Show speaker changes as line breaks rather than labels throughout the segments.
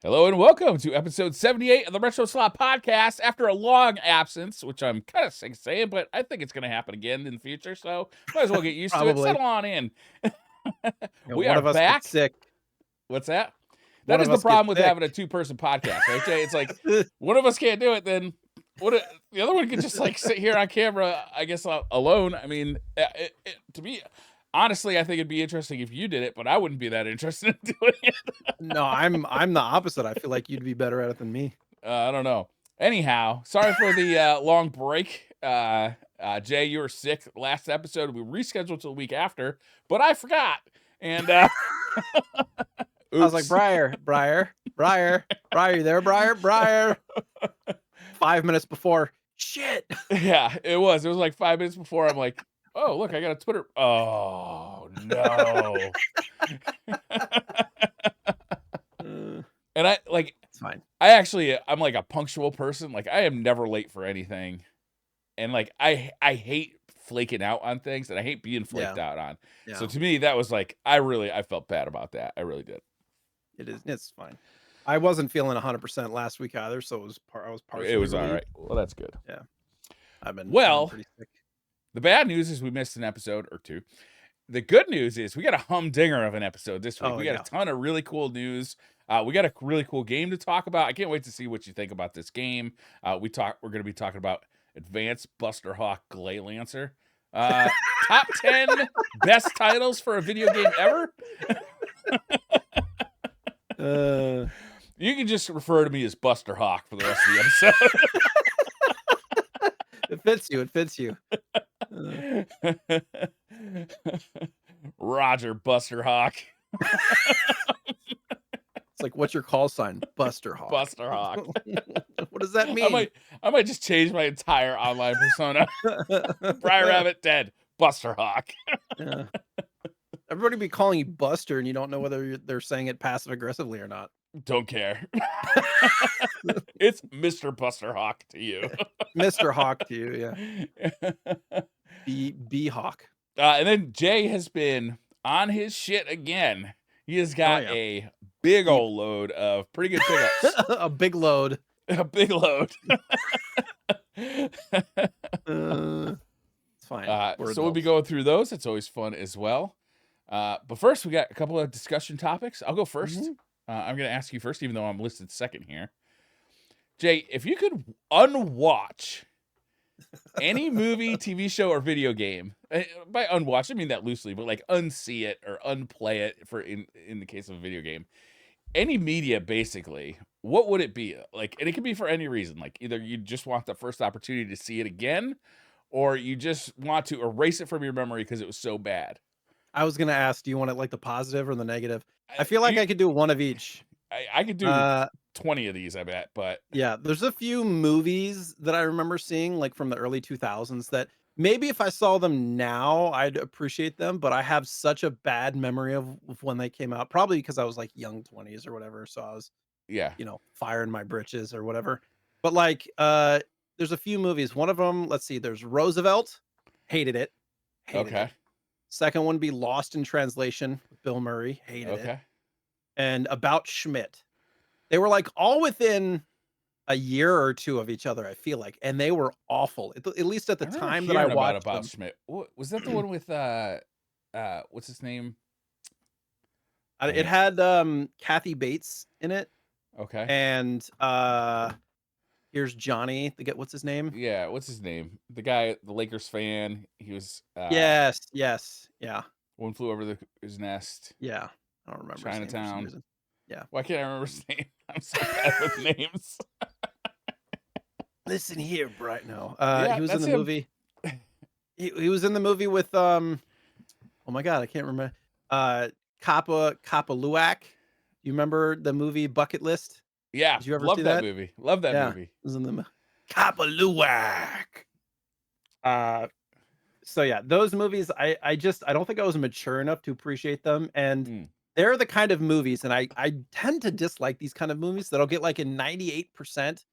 Hello and welcome to episode 78 of the RetroSlot podcast after a long absence, which I'm kind of sick of saying, but I think it's going to happen again in the future, so might as well get used to it. Settle on in. We
one
are
of us
back.
gets sick.
What's that?
One
That is
of
the
us
problem
gets
with
sick.
having a two-person podcast, right, Jay? It's like one of us can't do it, then the other one can just like sit here on camera, I guess, alone. I mean, to me, honestly, I think it'd be interesting if you did it, but I wouldn't be that interested in doing it.
No, I'm the opposite. I feel like you'd be better at it than me.
I don't know. Anyhow, sorry for the long break. Jay, you were sick last episode. We rescheduled to the week after, but I forgot. And
I was like, Briar, you there, Briar? 5 minutes before. Shit.
Yeah, it was. It was like 5 minutes before. I'm like, oh, look, I got a Twitter. Oh, no. And I like,
it's fine.
I'm like a punctual person. Like, I am never late for anything. And like, I hate flaking out on things, and I hate being flaked out on. Yeah. So to me, that was like, I felt bad about that. I really did.
It's fine. I wasn't feeling 100% last week either, so I was partially.
It was all right. Well, that's good.
Yeah. I've been pretty sick.
The bad news is we missed an episode or two. The good news is we got a humdinger of an episode this week. We got a ton of really cool news. We got a really cool game to talk about. I can't wait to see what you think about this game. We're going to be talking about Advanced Busterhawk Gleylancer. Top 10 best titles for a video game ever. You can just refer to me as Busterhawk for the rest of the episode.
It fits you.
Roger Busterhawk.
It's like, what's your call sign? Busterhawk.
Busterhawk.
What does that mean?
I might just change my entire online persona. Briar Rabbit dead. Busterhawk.
Yeah. Everybody be calling you Buster, and you don't know whether they're saying it passive aggressively or not.
Don't care. It's Mr. Busterhawk to you.
Mr. Hawk to you, yeah. B Hawk.
And then Jay has been on his shit again. He has got a big old load of pretty good pickups.
A big load.
A big load.
It's fine.
So we'll be going through those. It's always fun as well. But first, we got a couple of discussion topics. I'll go first. Mm-hmm. I'm going to ask you first, even though I'm listed second here. Jay, if you could unwatch any movie, TV show, or video game, by unwatch, I mean that loosely, but like unsee it or unplay it for in the case of a video game, any media basically, what would it be? Like, and it could be for any reason. Like either you just want the first opportunity to see it again, or you just want to erase it from your memory because it was so bad.
I was going to ask, do you want it like the positive or the negative? I feel like I could do one of each.
I could do 20 of these, I bet. But
yeah, there's a few movies that I remember seeing like from the early 2000s that maybe if I saw them now, I'd appreciate them. But I have such a bad memory of when they came out, probably because I was like young 20s or whatever. So I was, firing my britches or whatever. But like, there's a few movies. One of them, let's see, there's Roosevelt. Hated it. Hated it. Second one be Lost in Translation with Bill Murray. Hated it. And About Schmidt. They were like all within a year or two of each other, I feel like. And they were awful. At least at the time that I watched
About Schmidt. Was that the one with, what's his name?
It had Kathy Bates in it.
Okay.
And here's Johnny. What's his name?
Yeah, what's his name? The guy, the Lakers fan. He was.
Yes. Yeah.
One Flew Over his Nest.
Yeah. I don't remember.
Chinatown.
Yeah.
Why can't I remember his name? I'm so bad with names.
Listen here, Bright. No. He was in the movie. He was in the movie with oh my god, I can't remember. Kappa Luwak. You remember the movie Bucket List?
Yeah.
Did you ever
love
see
that movie? Love that movie.
It was in the Kappa Luwak. So yeah, those movies, I don't think I was mature enough to appreciate them. And they're the kind of movies, and I tend to dislike these kind of movies that'll get like a 98%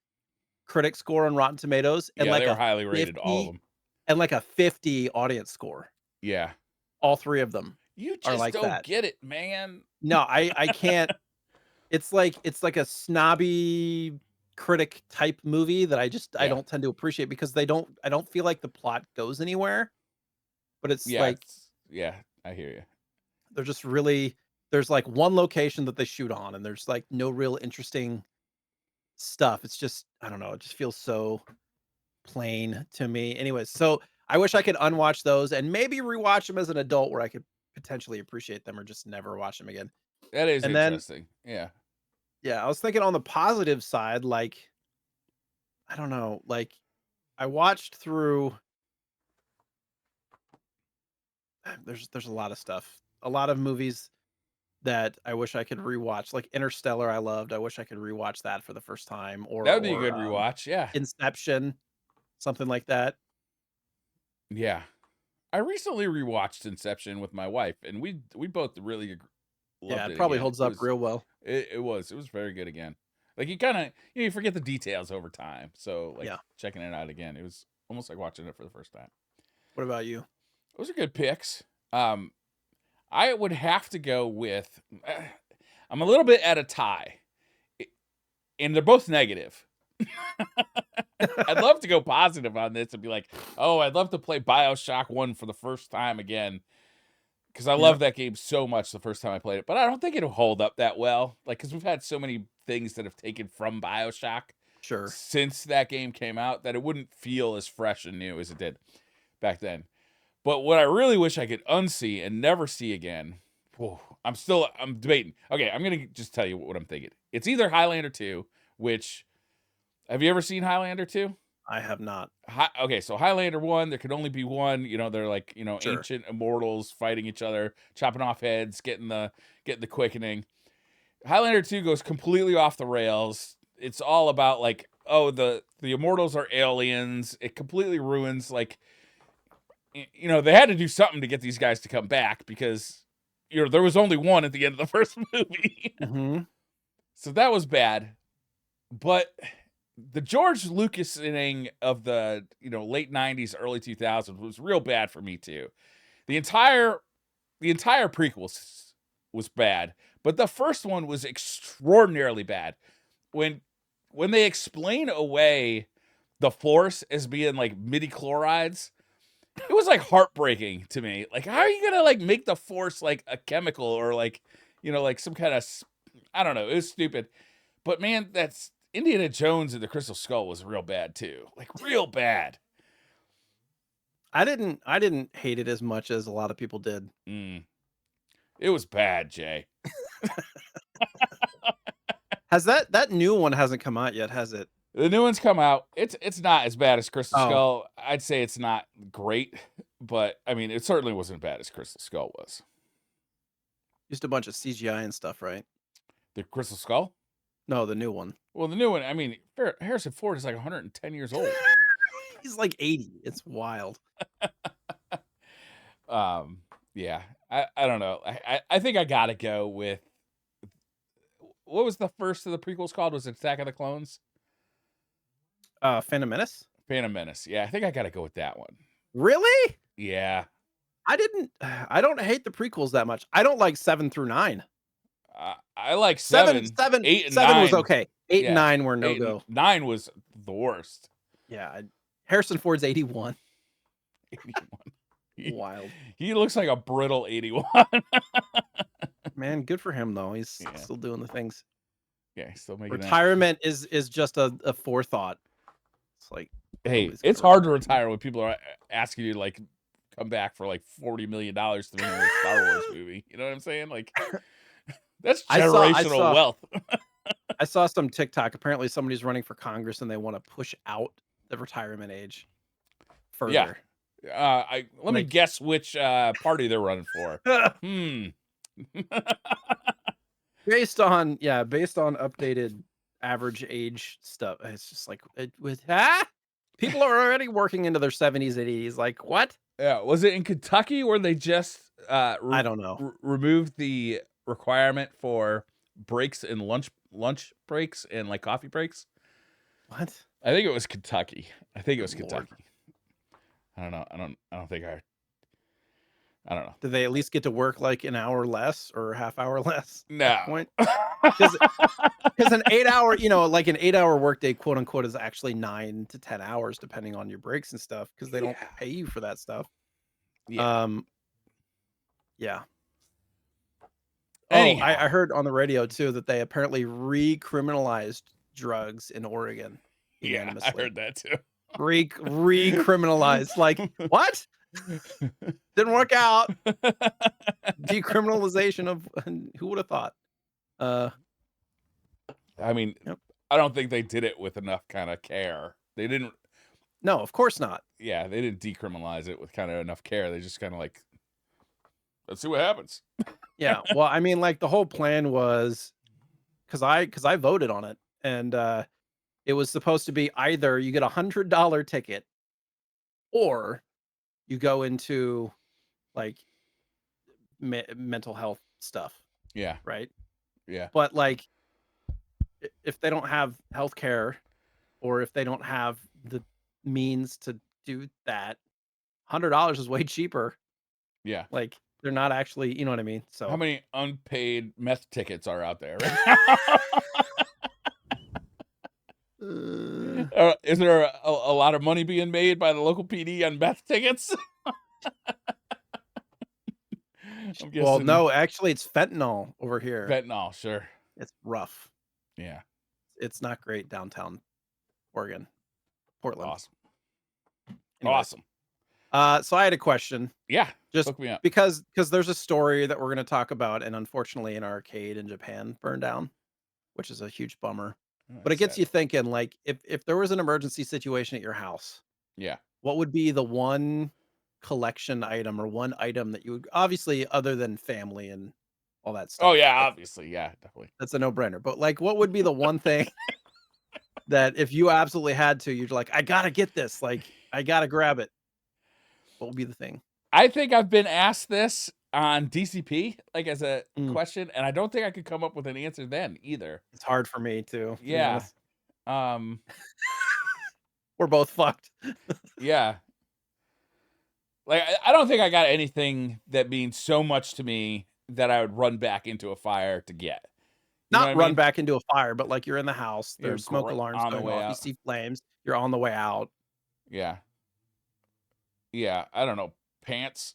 critic score on Rotten Tomatoes and like
they're
a
highly rated, all of them.
And like a 50 audience score.
Yeah.
All three of them.
You just don't get it, man.
No, I can't. it's like a snobby critic type movie that I
Yeah.
don't tend to appreciate because I don't feel like the plot goes anywhere. But it's
Yeah.
like
It's, yeah. I hear you.
they're just really there's like one location that they shoot on, and there's like no real interesting stuff. It's just I don't know. It just feels so plain to me. Anyways, so I wish I could unwatch those and maybe rewatch them as an adult where I could potentially appreciate them or just never watch them again.
That is
And then,
interesting. Yeah.
yeah, I was thinking on the positive side, like, I don't know, like I watched through there's a lot of stuff. A lot of movies that I wish I could rewatch. Like Interstellar I loved. I wish I could rewatch that for the first time
That would be a good rewatch. Yeah.
Inception, something like that.
Yeah. I recently rewatched Inception with my wife, and we both really
Yeah,
loved
it
it
probably
again.
holds up real well.
It was very good again. Like you kind of you forget the details over time. So like
Yeah.
checking it out again, it was almost like watching it for the first time.
What about you?
Those are good picks. I would have to go with. I'm a little bit at a tie, and they're both negative. I'd love to go positive on this and be like, oh, I'd love to play BioShock 1 for the first time again. Because I
Yeah,
love that game so much the first time I played it. But I don't think it'll hold up that well. Like, because we've had so many things that have taken from BioShock
sure.
since that game came out that it wouldn't feel as fresh and new as it did back then. But what I really wish I could unsee and never see again, I'm debating. Okay, I'm going to just tell you what I'm thinking. It's either Highlander 2, which, have you ever seen Highlander 2?
I have not.
Okay, so Highlander 1, there could only be one. They're like,
Sure.
ancient immortals fighting each other, chopping off heads, getting the quickening. Highlander 2 goes completely off the rails. It's all about like, oh, the immortals are aliens. It completely ruins like they had to do something to get these guys to come back because there was only one at the end of the first movie.
Mhm.
So that was bad. But the George Lucasing of the late 90s, early 2000s was real bad for me too. The entire prequel was bad, but the first one was extraordinarily bad. When they explain away the Force as being like midi chlorides, it was like heartbreaking to me. Like, how are you gonna like make the Force like a chemical or like like some kind of I don't know. It was stupid. But man, that's Indiana Jones and the Crystal Skull was real bad too. Like real bad.
I didn't hate it as much as a lot of people did.
Mm. It was bad, Jay.
Has that new one hasn't come out yet, has it?
The new one's come out. It's not as bad as Crystal
Oh,
Skull. I'd say it's not great, but I mean, it certainly wasn't bad as Crystal Skull was.
just a bunch of CGI and stuff, right?
The Crystal Skull?
No, the new one.
Well, the new one, I mean, Harrison Ford is like 110 years old.
He's like 80. It's wild.
Yeah. I don't know. I think I gotta go with what was the first of the prequels called? Was it Attack of the Clones?
Phantom Menace?
Phantom Menace. Yeah, I think I gotta go with that one.
Really?
Yeah.
I don't hate the prequels that much. I don't like 7 through 9.
I like
7
7,
7
8, and
7 was
9.
okay. 8 and
Yeah,
9 were
8 and
no-go.
9 was the worst.
Yeah, Harrison Ford's 81.
81.
Wild.
He looks like a brittle 81.
Man, good for him though. He's
Yeah.
still doing the things.
Yeah, he's still making
Retirement is just a forethought. It's like,
Hey,
nobody's
it's
gonna
hard to retire when people are asking you to like come back for like $40 million to make a Star Wars movie. You know what I'm saying? Like that's generational wealth.
I saw some TikTok. Apparently somebody's running for Congress and they want to push out the retirement age further.
Let me guess which party they're running for.
Based on updated average age stuff. It's just like people are already working into their 70s and 80s. Like what?
Yeah, was it in Kentucky where they just
I don't know.
Removed the requirement for breaks and lunch breaks and like coffee breaks?
What?
I think it was Kentucky.
Lord.
I don't know. I don't think I don't know.
Do they at least get to work like an hour less or a half hour less at
No.
that point? Because an 8-hour, like an 8-hour workday, quote unquote, is actually 9 to 10 hours, depending on your breaks and stuff, because they don't
Yeah.
pay you for that stuff.
Yeah.
Yeah. Oh,
Anyhow.
I heard on the radio too that they apparently recriminalized drugs in Oregon
Yeah,
unanimously.
I heard that too.
Recriminalized. Like, what? Didn't work out. Decriminalization of who would have thought?
I mean,
Yep.
I don't think they did it with enough kind of care. They didn't.
No, of course not.
Yeah, they didn't decriminalize it with kind of enough care. They just kind of like, let's see what happens.
Yeah. Well, I mean, like the whole plan was because I voted on it, and it was supposed to be either you get $100 ticket or you go into like mental health stuff,
Yeah,
right?
yeah.
But like if they don't have health care or if they don't have the means to do that, $100 is way cheaper.
Yeah.
Like they're not actually, you know what I mean?
How
So
many unpaid meth tickets are out there right now? Is there a lot of money being made by the local PD on meth tickets? I'm guessing
well, no, actually it's fentanyl over here.
fentanyl, sure.
It's rough.
Yeah.
It's not great downtown Oregon, Portland.
Awesome.
Anyways,
Awesome.
so I had a question.
Yeah.
Just
Hook me up.
because there's a story that we're going to talk about, and unfortunately, an arcade in Japan burned down, which is a huge bummer.
Oh,
But it
that's
gets
sad.
you thinking, like, if there was an emergency situation at your house,
Yeah.
what would be the one collection item or one item that you would, obviously, other than family and all that stuff?
Oh yeah, obviously. Yeah, definitely.
That's a no-brainer. But like, what would be the one thing that if you absolutely had to, you'd like, I gotta get this, like, I gotta grab it. What would be the thing?
I think I've been asked this on DCP, like as a
Mm.
question, and I don't think I could come up with an answer then either.
It's hard for me to be
Yeah.
honest.
Um,
We're both fucked.
yeah. Like I don't think I got anything that means so much to me that I would run back into a fire to get. You know
Not
what I
run
mean?
back into a fire, but like you're in the house,
You're
there's smoke
gr-
alarms
on the
going
way
off, you
out.
see flames, you're on the way out.
Yeah. Yeah. I don't know. Pants.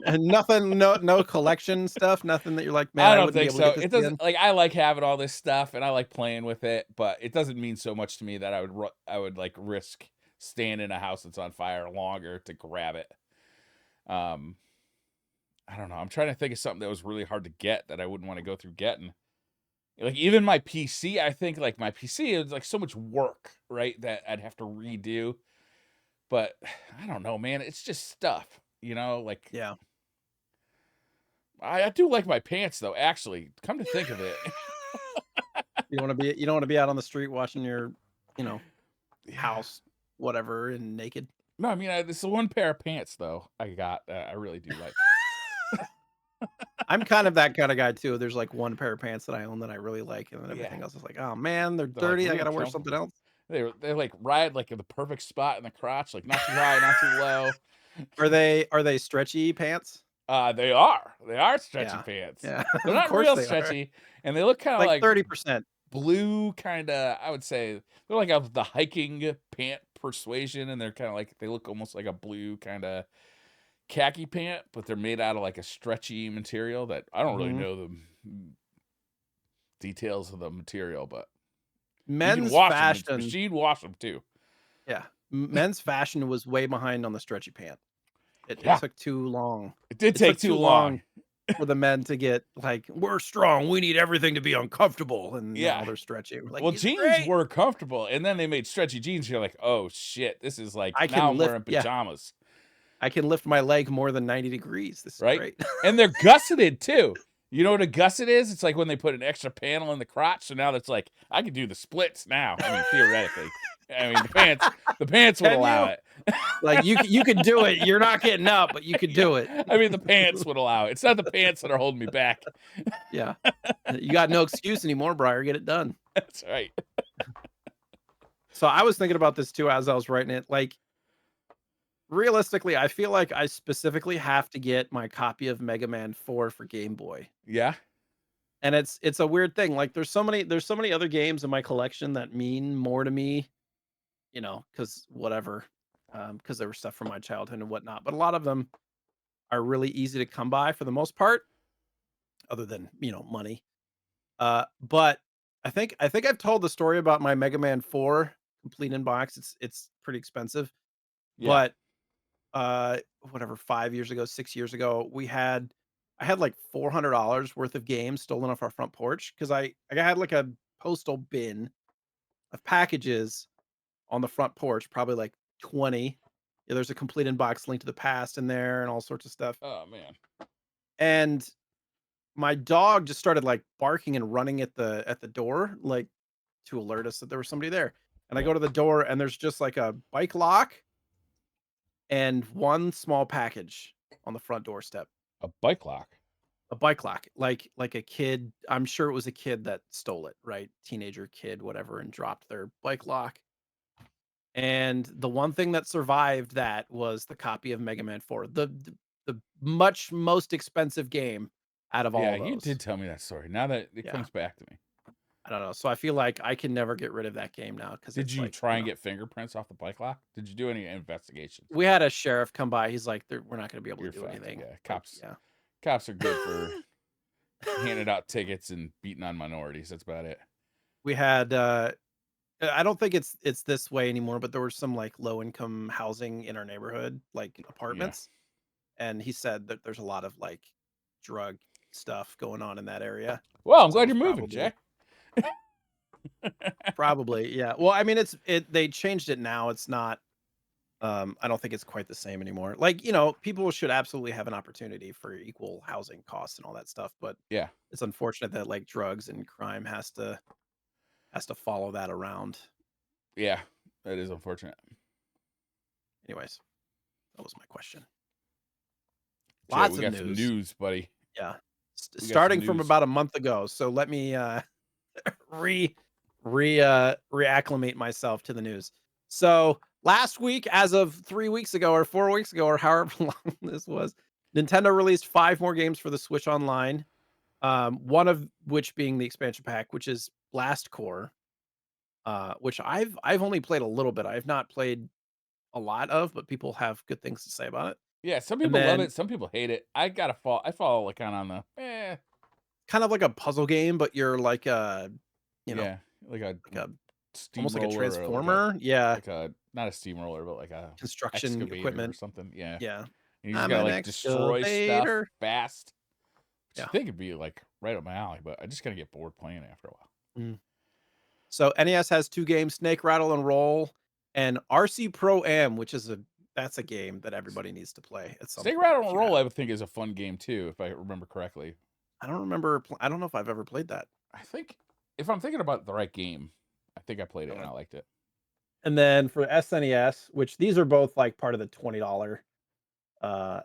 And nothing, no collection stuff, nothing that you're like, man,
I
I
don't
wouldn't be
think
able to
so.
get
It
this again.
doesn't like I like having all this stuff and I like playing with it, but it doesn't mean so much to me that I would like risk staying in a house that's on fire longer to grab it. I don't know. I'm trying to think of something that was really hard to get that I wouldn't want to go through getting. Like even my PC, I think like my PC is like so much work, right? That I'd have to redo. But I don't know, man. It's just stuff, like
Yeah.
I do like my pants though, actually. Come to think of it.
You don't want to be out on the street watching your,
Yeah.
house, whatever, and naked.
No, I mean, this is one pair of pants though I got I really do like.
I'm kind of that kind of guy too. There's like one pair of pants that I own that I really like, and then
Yeah.
everything else is like, oh man, they're
They're, like,
dirty. I
really
gotta wear
comfortable.
something else.
They like ride like in the perfect spot in the crotch, like not too high, not too low.
Are they stretchy pants?
They are stretchy
Yeah.
pants.
Yeah.
They're
Of
not
course
real
they are.
stretchy, and they look kind of
Like
like
30%.
blue, kind of. I would say they're like of the hiking pant persuasion, and they're kind of like they look almost like a blue kind of khaki pant, but they're made out of like a stretchy material that I don't really
Mhm.
know the details of the material, but you can
Men's
wash them.
fashion.
It's machine wash them too.
Yeah. Men's fashion was way behind on the stretchy pant. It
Yeah.
took too long.
It did
It
take
took
too long.
for the men to get like, we're strong. We need everything to be uncomfortable. And
Yeah.
now they're stretchy. We're like,
Well,
"It's
jeans
great."
were comfortable, and then they made stretchy jeans. You're like, oh shit, this is like
I
now
can
I'm
lift-
wearing
yeah.
pajamas,
I can lift my leg more than 90 degrees. This is
right?
great.
And they're gusseted too. You know what a gusset is? It's like when they put an extra panel in the crotch. So now that's like I can do the splits now. I mean, theoretically. I mean, the pants would
Can
allow
you?
it.
Like you could do it. You're not getting up, but you could do it.
I mean, the pants would allow it. It's not the pants that are holding me back.
Yeah. You got no excuse anymore, Briar. Get it done.
That's right.
So I was thinking about this too as I was writing it. Like, realistically, I feel like I specifically have to get my copy of Mega Man 4 for Game Boy.
Yeah.
And it's a weird thing. Like there's so many other games in my collection that mean more to me, because whatever. Because there were stuff from my childhood and whatnot. But a lot of them are really easy to come by for the most part, other than, money. But I think I've told the story about my Mega Man 4 complete in box. It's pretty expensive.
Yeah.
But whatever, 5 years ago, 6 years ago, I had like $400 worth of games stolen off our front porch because I had like a postal bin of packages on the front porch, probably like 20. Yeah, there's a complete inbox Link to the Past in there and all sorts of stuff.
Oh man.
And my dog just started like barking and running at the door, like to alert us that there was somebody there. And I
Yeah.
go to the door and there's just like a bike lock and one small package on the front doorstep.
A bike lock.
A bike lock, like a kid. I'm sure it was a kid that stole it, right? Teenager, kid, whatever, and dropped their bike lock. And the one thing that survived that was the copy of Mega Man 4, the most expensive game out of all
Yeah,
of
you
those.
did tell me that story. Now that it
Yeah,
comes back to me.
I don't know. So I feel like I can never get rid of that game now because
Did
it's
you
like,
try and get fingerprints off the bike lock? Did you do any investigations?
we had a sheriff come by. He's like, We're not going to be able
You're
to do
fucked.
anything.
Yeah.
Like, yeah.
Cops are good for handing out tickets and beating on minorities. That's about it.
We had I don't think it's this way anymore, but there was some like low income housing in our neighborhood, like
Yeah.
apartments, and he said that there's a lot of like drug stuff going on in that area.
Well, I'm
So
glad
it
you're
was
moving, Jay.
probably, yeah. Well, I mean, they changed it now. It's not. I don't think it's quite the same anymore. Like, people should absolutely have an opportunity for equal housing costs and all that stuff, but
Yeah.
it's unfortunate that like drugs and crime has to follow that around.
Yeah. That is unfortunate.
Anyways, that was my question.
Jay,
Lots
we
of
got some
news.
news, buddy.
Yeah.
We got some
Starting from
news.
about a month ago. So let me re reacclimate myself to the news. So last week, as of 3 weeks ago or 4 weeks ago, or however long this was, Nintendo released 5 more games for the Switch Online. One of which being the expansion pack, which is Blast Core, which I've only played a little bit. I've not played a lot of, but people have good things to say about it.
Yeah, some
And
people love
then
it, some people hate it. I follow like kind of on the
kind of like a puzzle game, but you're like you know,
yeah, like a
like a almost like a
steamroller or
transformer. Yeah.
like a not a steamroller, but like a
Construction
excavator or
equipment.
something. Yeah.
Yeah.
And you just
I'm
gotta
an
like destroy stuff
excavator.
fast. Which
Yeah.
I think it'd be like right up my alley, but I just gotta get bored playing it after a while.
Mm. So NES has 2 games, Snake Rattle and Roll, and RC Pro Am, which is that's a game that everybody needs to play at some
Snake
point
Rattle
if
and
you
Roll,
have.
I would think is a fun game too, if I remember correctly.
I don't remember. I don't know if I've ever played that.
I think if I'm thinking about the right game, I think I played it and
Okay.
I liked it.
And then for SNES, which these are both like part of the $20 uh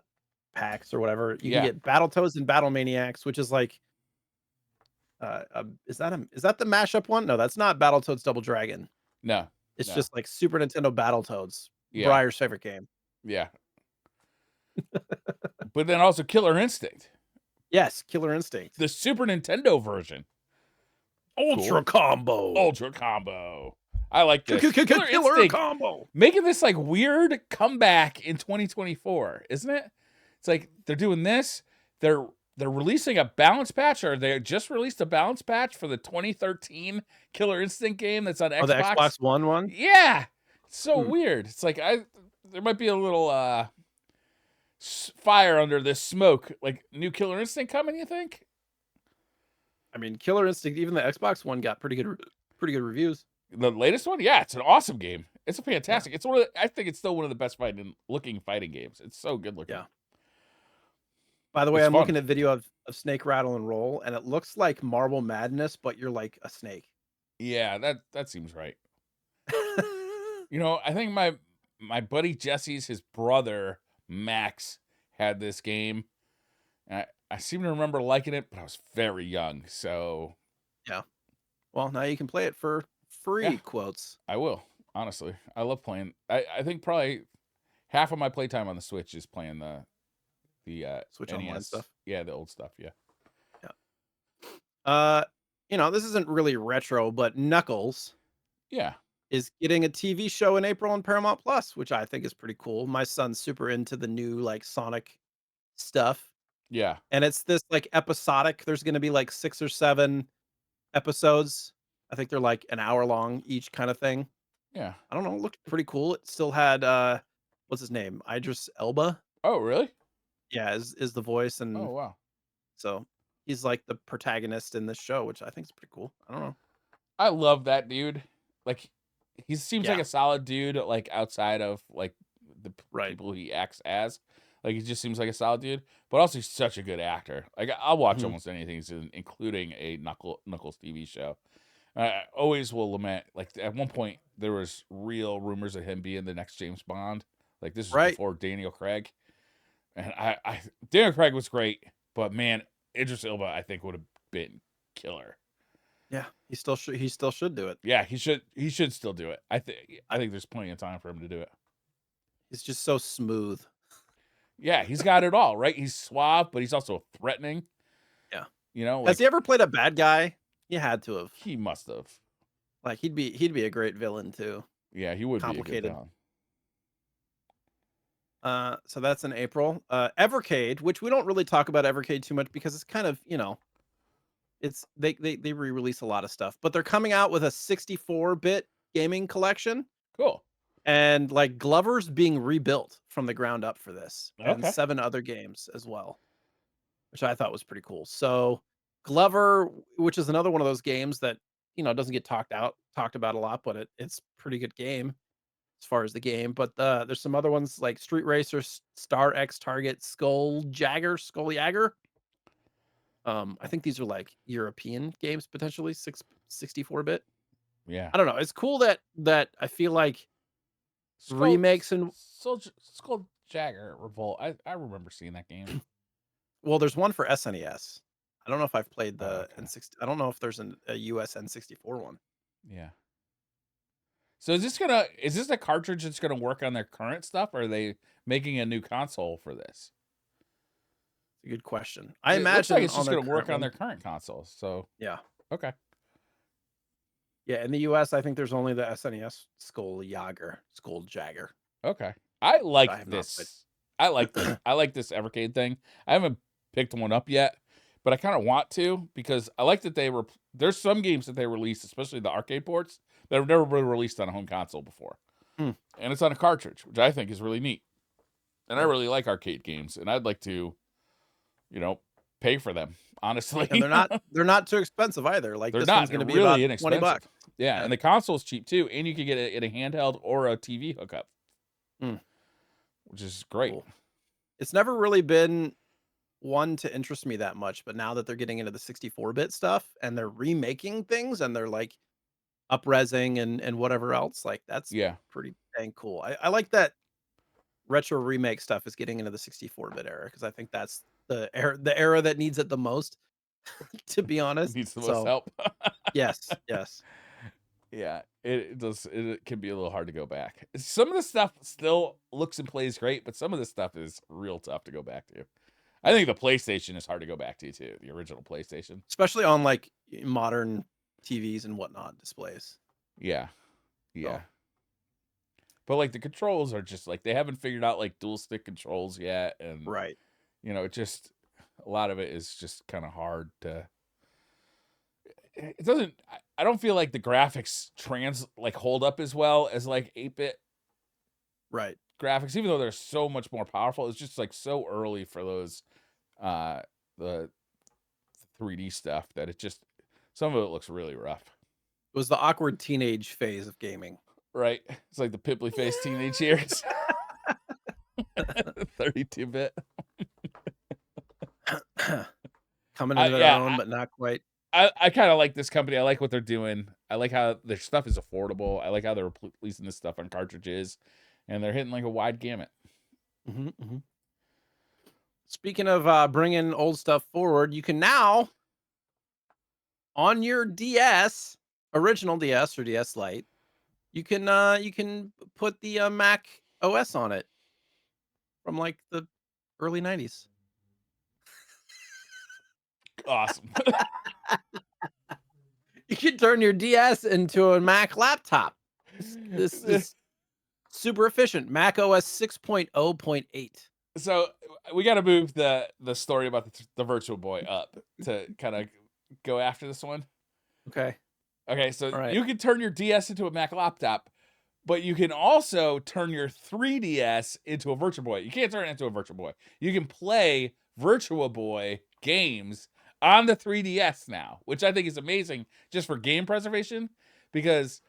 packs or whatever, you can
Yeah.
get Battletoads and Battle Maniacs, which is like is that the mashup one? No, that's not Battletoads Double Dragon.
No.
It's
No.
just like Super Nintendo Battletoads,
Yeah.
Briar's favorite game.
Yeah. But then also Killer Instinct,
Yes, Killer Instinct.
the Super Nintendo version.
Ultra Combo.
Ultra combo. I like this.
Killer
Instinct
Combo.
making this like weird comeback in 2024, isn't it? It's like they're doing this. They're releasing a balance patch, or they just released a balance patch for the 2013 Killer Instinct game that's on Xbox.
Oh, the Xbox One?
Yeah. It's so
Hmm.
weird. It's like there might be a little fire under this smoke. Like new Killer Instinct coming, you think?
I mean, Killer Instinct, even the Xbox One got pretty good reviews.
The latest one? Yeah, it's an awesome game. It's a fantastic. It's I think it's still one of the best fighting games. It's so good looking.
Yeah. By the way,
It's
I'm
fun.
looking at video of Snake Rattle and Roll, and it looks like Marble Madness, but you're like a snake.
Yeah, that seems right. I think my buddy Jesse's his brother Max had this game. And I seem to remember liking it, but I was very young, so
Yeah. Well, now you can play it for free,
Yeah.
quotes.
I will. Honestly, I love playing. I think probably half of my playtime on the Switch is playing the
Switch
NES.
Online stuff.
Yeah, the old stuff. Yeah.
This isn't really retro, but Knuckles
Yeah.
is getting a TV show in April on Paramount Plus, which I think is pretty cool. My son's super into the new like Sonic stuff.
Yeah.
And it's this like episodic. There's going to be like 6 or 7 episodes. I think they're like an hour long each kind of thing.
Yeah.
I don't know. It looked pretty cool. It still had what's his name? Idris Elba.
Oh, really?
Yeah, is the voice,
Oh,
and
wow.
so he's like the protagonist in this show, which I think is pretty cool. I don't know.
I love that dude. Like, he seems like
Yeah.
a solid dude. Like outside of like the
Right.
people he acts as, like he just seems like a solid dude. But also, he's such a good actor. Like, I'll watch
Mhm.
almost anything he's in, including a Knuckles TV show. I always will lament. Like at one point, there was real rumors of him being the next James Bond. Like this was
Right.
before Daniel Craig, and Daniel Craig was great, but man, Idris Elba I think would have been killer.
Yeah, he still should do it.
Yeah, he should still do it. I think there's plenty of time for him to do it.
He's just so smooth.
Yeah, he's got it all, right? He's suave, but he's also threatening.
Yeah.
You know,
Has he ever played a bad guy? He had to have.
he must have.
Like he'd be a great villain too.
Yeah, he would
Complicated.
be a good villain.
So that's in April. Evercade, which we don't really talk about Evercade too much because it's kind of, it's they re-release a lot of stuff, but they're coming out with a 64-bit gaming collection,
Cool.
and like Glover's being rebuilt from the ground up for this, and
Okay.
7 other games as well, which I thought was pretty cool. So Glover, which is another one of those games that doesn't get talked about a lot, but it's pretty good game as far as the game. But there's some other ones like Street Racer, Star X Target, Skull Jagger. I think these are like European games, potentially 64-bit.
Yeah.
I don't know. It's cool that I feel like remakes and
Skull Jagger Revolt. I remember seeing that game.
well, there's one for SNES. I don't know if I've played the
Okay.
N60. I don't know if there's a US N64 one.
Yeah. So is this a cartridge that's gonna work on their current stuff, or are they making a new console for this?
It's a good question. I
It looks
imagine
like it's just
their
gonna work
current
on their
one.
current consoles. So
Yeah.
okay.
Yeah, in the US, I think there's only the SNES Skull Jagger.
Okay. I
I
like
have not played.
this. I like this. I like this Evercade thing. I haven't picked one up yet, but I kind of want to because I like that there's some games that they release, especially the arcade ports, that have never been released on a home console before.
Hmm.
And it's on a cartridge, which I think is really neat. And I
Yeah.
really like arcade games, and I'd like to, pay for them, honestly.
And they're not too expensive either. Like
They're
this
not.
one's
They're
going to be
really
about
inexpensive.
$20.
Yeah,
Yeah.
and the console's cheap too, and you can get it in a handheld or a TV hookup,
Hmm.
which is great.
Cool. It's never really been one to interest me that much, but now that they're getting into the 64-bit stuff and they're remaking things and they're like up-resing and whatever else, like that's
Yeah.
pretty dang cool. I like that retro remake stuff is getting into the 64-bit era because I think that's the era that needs it the most, to be honest.
Needs the most
So
help.
yes.
Yeah, it does. It can be a little hard to go back. Some of the stuff still looks and plays great, but some of the stuff is real tough to go back to. I think the PlayStation is hard to go back to too. The original PlayStation,
Especially on like modern TVs and whatnot displays.
yeah.
So,
But like the controls are just like they haven't figured out like dual stick controls yet, and
right.
it just a lot of it is just kind of hard to. It doesn't. I don't feel like the graphics hold up as well as like 8-bit
Right.
graphics, even though they're so much more powerful. It's just like so early for those the 3D stuff that it just some of it looks really rough.
It was the awkward teenage phase of gaming.
Right? It's like the pimply faced teenage years. 32-bit.
Coming into their own, but not quite.
I kind of like this company. I like what they're doing. I like how their stuff is affordable. I like how they're releasing this stuff on cartridges, and they're hitting like a wide gamut.
Mm-hmm. Speaking of bringing old stuff forward, you can now on your DS, original DS or DS Lite, you can put the Mac OS on it from like the early 90s.
Awesome.
You could turn your DS into a Mac laptop. This is super efficient. Mac OS 6.0.8.
So we got to move the story about the Virtual Boy up to kind of go after this one.
Okay.
Okay, so
All right.
you can turn your DS into a Mac laptop, but you can also turn your 3DS into a Virtual Boy. You can't turn it into a Virtual Boy. You can play Virtual Boy games on the 3DS now, which I think is amazing just for game preservation because,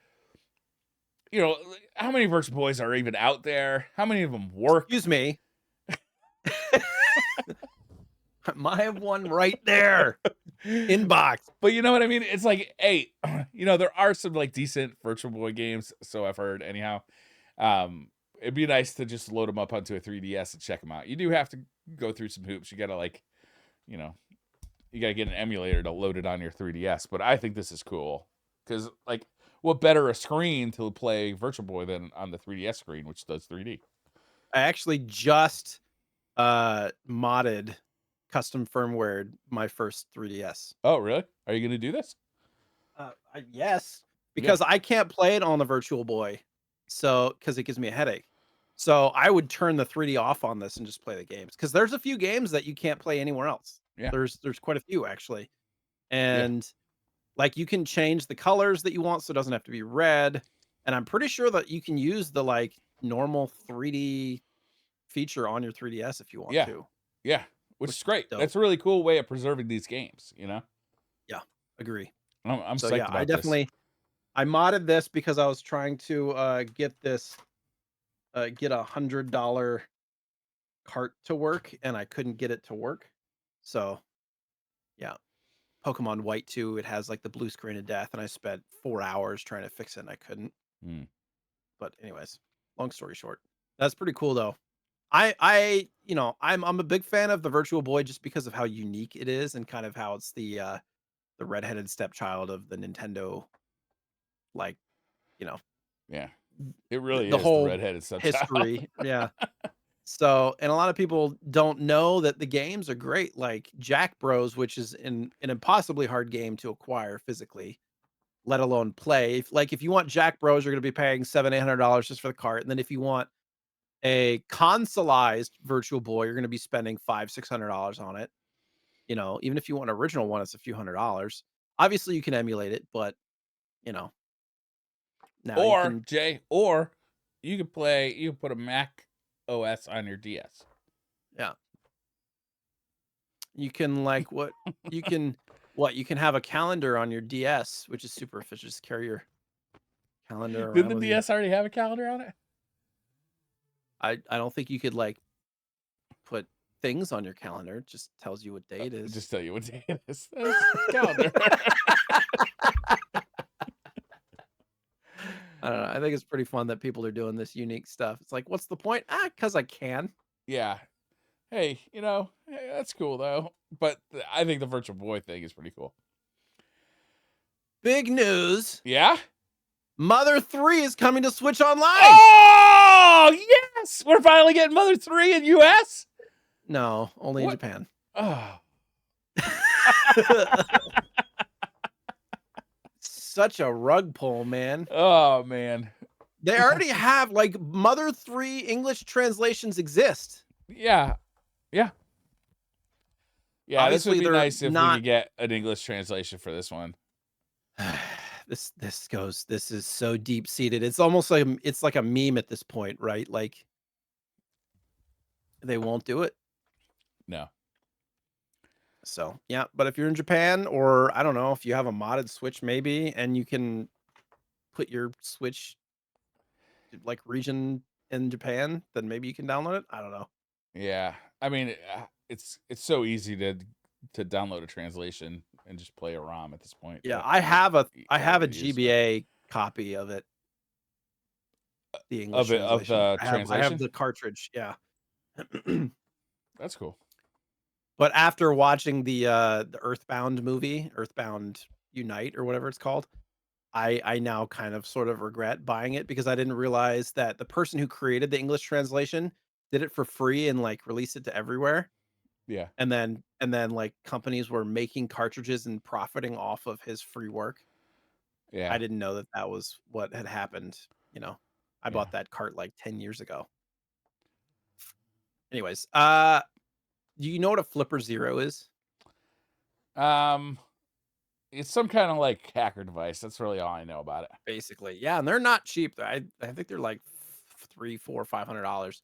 you know, how many Virtual Boys are even out there? How many of them work?
Excuse me. I have one right there. Inbox.
But you know what I mean? It's like, hey, you know, there are some like decent Virtual Boy games, so I've heard anyhow. It'd be nice to just load them up onto a 3DS and check them out. You do have to go through some hoops. You gotta like, you know, you gotta get an emulator to load it on your 3DS. But I think this is cool because, like, what better a screen to play Virtual Boy than on the 3DS screen, which does 3D?
I actually just modded custom firmware my first 3DS.
Oh, really? Are you gonna do this?
Yes,
Yeah.
because I can't play it on the Virtual Boy, so because it gives me a headache. So I would turn the 3D off on this and just play the games because there's a few games that you can't play anywhere else.
Yeah.
There's quite a few actually,
Yeah.
and like you can change the colors that you want, so it doesn't have to be red. And I'm pretty sure that you can use the like normal 3D feature on your 3DS if you want
Yeah.
to.
Yeah. Which is great.
dope.
That's a really cool way of preserving these games, you know?
Yeah, agree.
I'm
So
psyched
yeah,
about this.
I modded this because I was trying to get a $100 cart to work and I couldn't get it to work. So yeah, Pokemon White 2, it has like the blue screen of death, and I spent 4 hours trying to fix it and I couldn't.
Hmm.
But anyways, long story short, that's pretty cool though. You know, I'm a big fan of the Virtual Boy just because of how unique it is and kind of how it's the redheaded stepchild of the Nintendo, like, you know,
Yeah. It really
the
is the
whole
redheaded stepchild.
history. Yeah. So, and a lot of people don't know that the games are great, like Jack Bros, which is an impossibly hard game to acquire physically, let alone play. If you want Jack Bros, you're going to be paying $700-800 just for the cart, and then if you want a consoleized Virtual Boy, you're going to be spending $500-600 on it. You know, even if you want an original one, it's a few $100s. Obviously, you can emulate it, but you know, now you
Or,
can.
Jay, you can put a Mac OS on your DS.
Yeah. You can like you can have a calendar on your DS, which is super efficient. Just carry your calendar
Didn't
around
the
with you.
DS already have a calendar on it?
I don't think you could like put things on your calendar. It just tells you what day it is.
Just tell you what day it is. That's the calendar.
I don't know. I think it's pretty fun that people are doing this unique stuff. It's like, what's the point? Because I can.
Yeah. Hey, you know, hey, that's cool though. But I think the Virtual Boy thing is pretty cool.
Big news.
Yeah?
Mother 3 is coming to Switch Online.
Oh, yes! We're finally getting Mother 3 in US?
No, only in
What?
Japan.
Oh.
Such a rug pull, man.
Oh, man.
They already have like Mother 3 English translations exist.
Yeah. Yeah. Yeah, this would
Obviously,
be
they're
nice if we
not.
could get an English translation for this one.
This is so deep seated. It's almost like it's like a meme at this point, right? Like they won't do it.
No.
So yeah, but if you're in Japan, or I don't know, if you have a modded Switch maybe, and you can put your Switch like region in Japan, then maybe you can download it. I don't know.
Yeah. I mean, it's so easy to download a translation and just play a ROM at this point.
Yeah,
that
I have a
everybody uses now.
GBA copy of it. The English
Of
translation.
the
I have
translation.
the cartridge. Yeah.
That's cool.
But after watching the Earthbound movie, Earthbound Unite or whatever it's called, I now kind of sort of regret buying it because I didn't realize that the person who created the English translation did it for free and like released it to everywhere.
Yeah.
And then like companies were making cartridges and profiting off of his free work. I
Yeah.
didn't know that that was what had happened, you know. I
Yeah.
bought that cart like 10 years ago. Anyways, do you know what a flipper zero is?
Um, it's some kind of like hacker device. That's really all I know about it.
Basically. Yeah, and they're not cheap. I think they're like 3, 4, $500.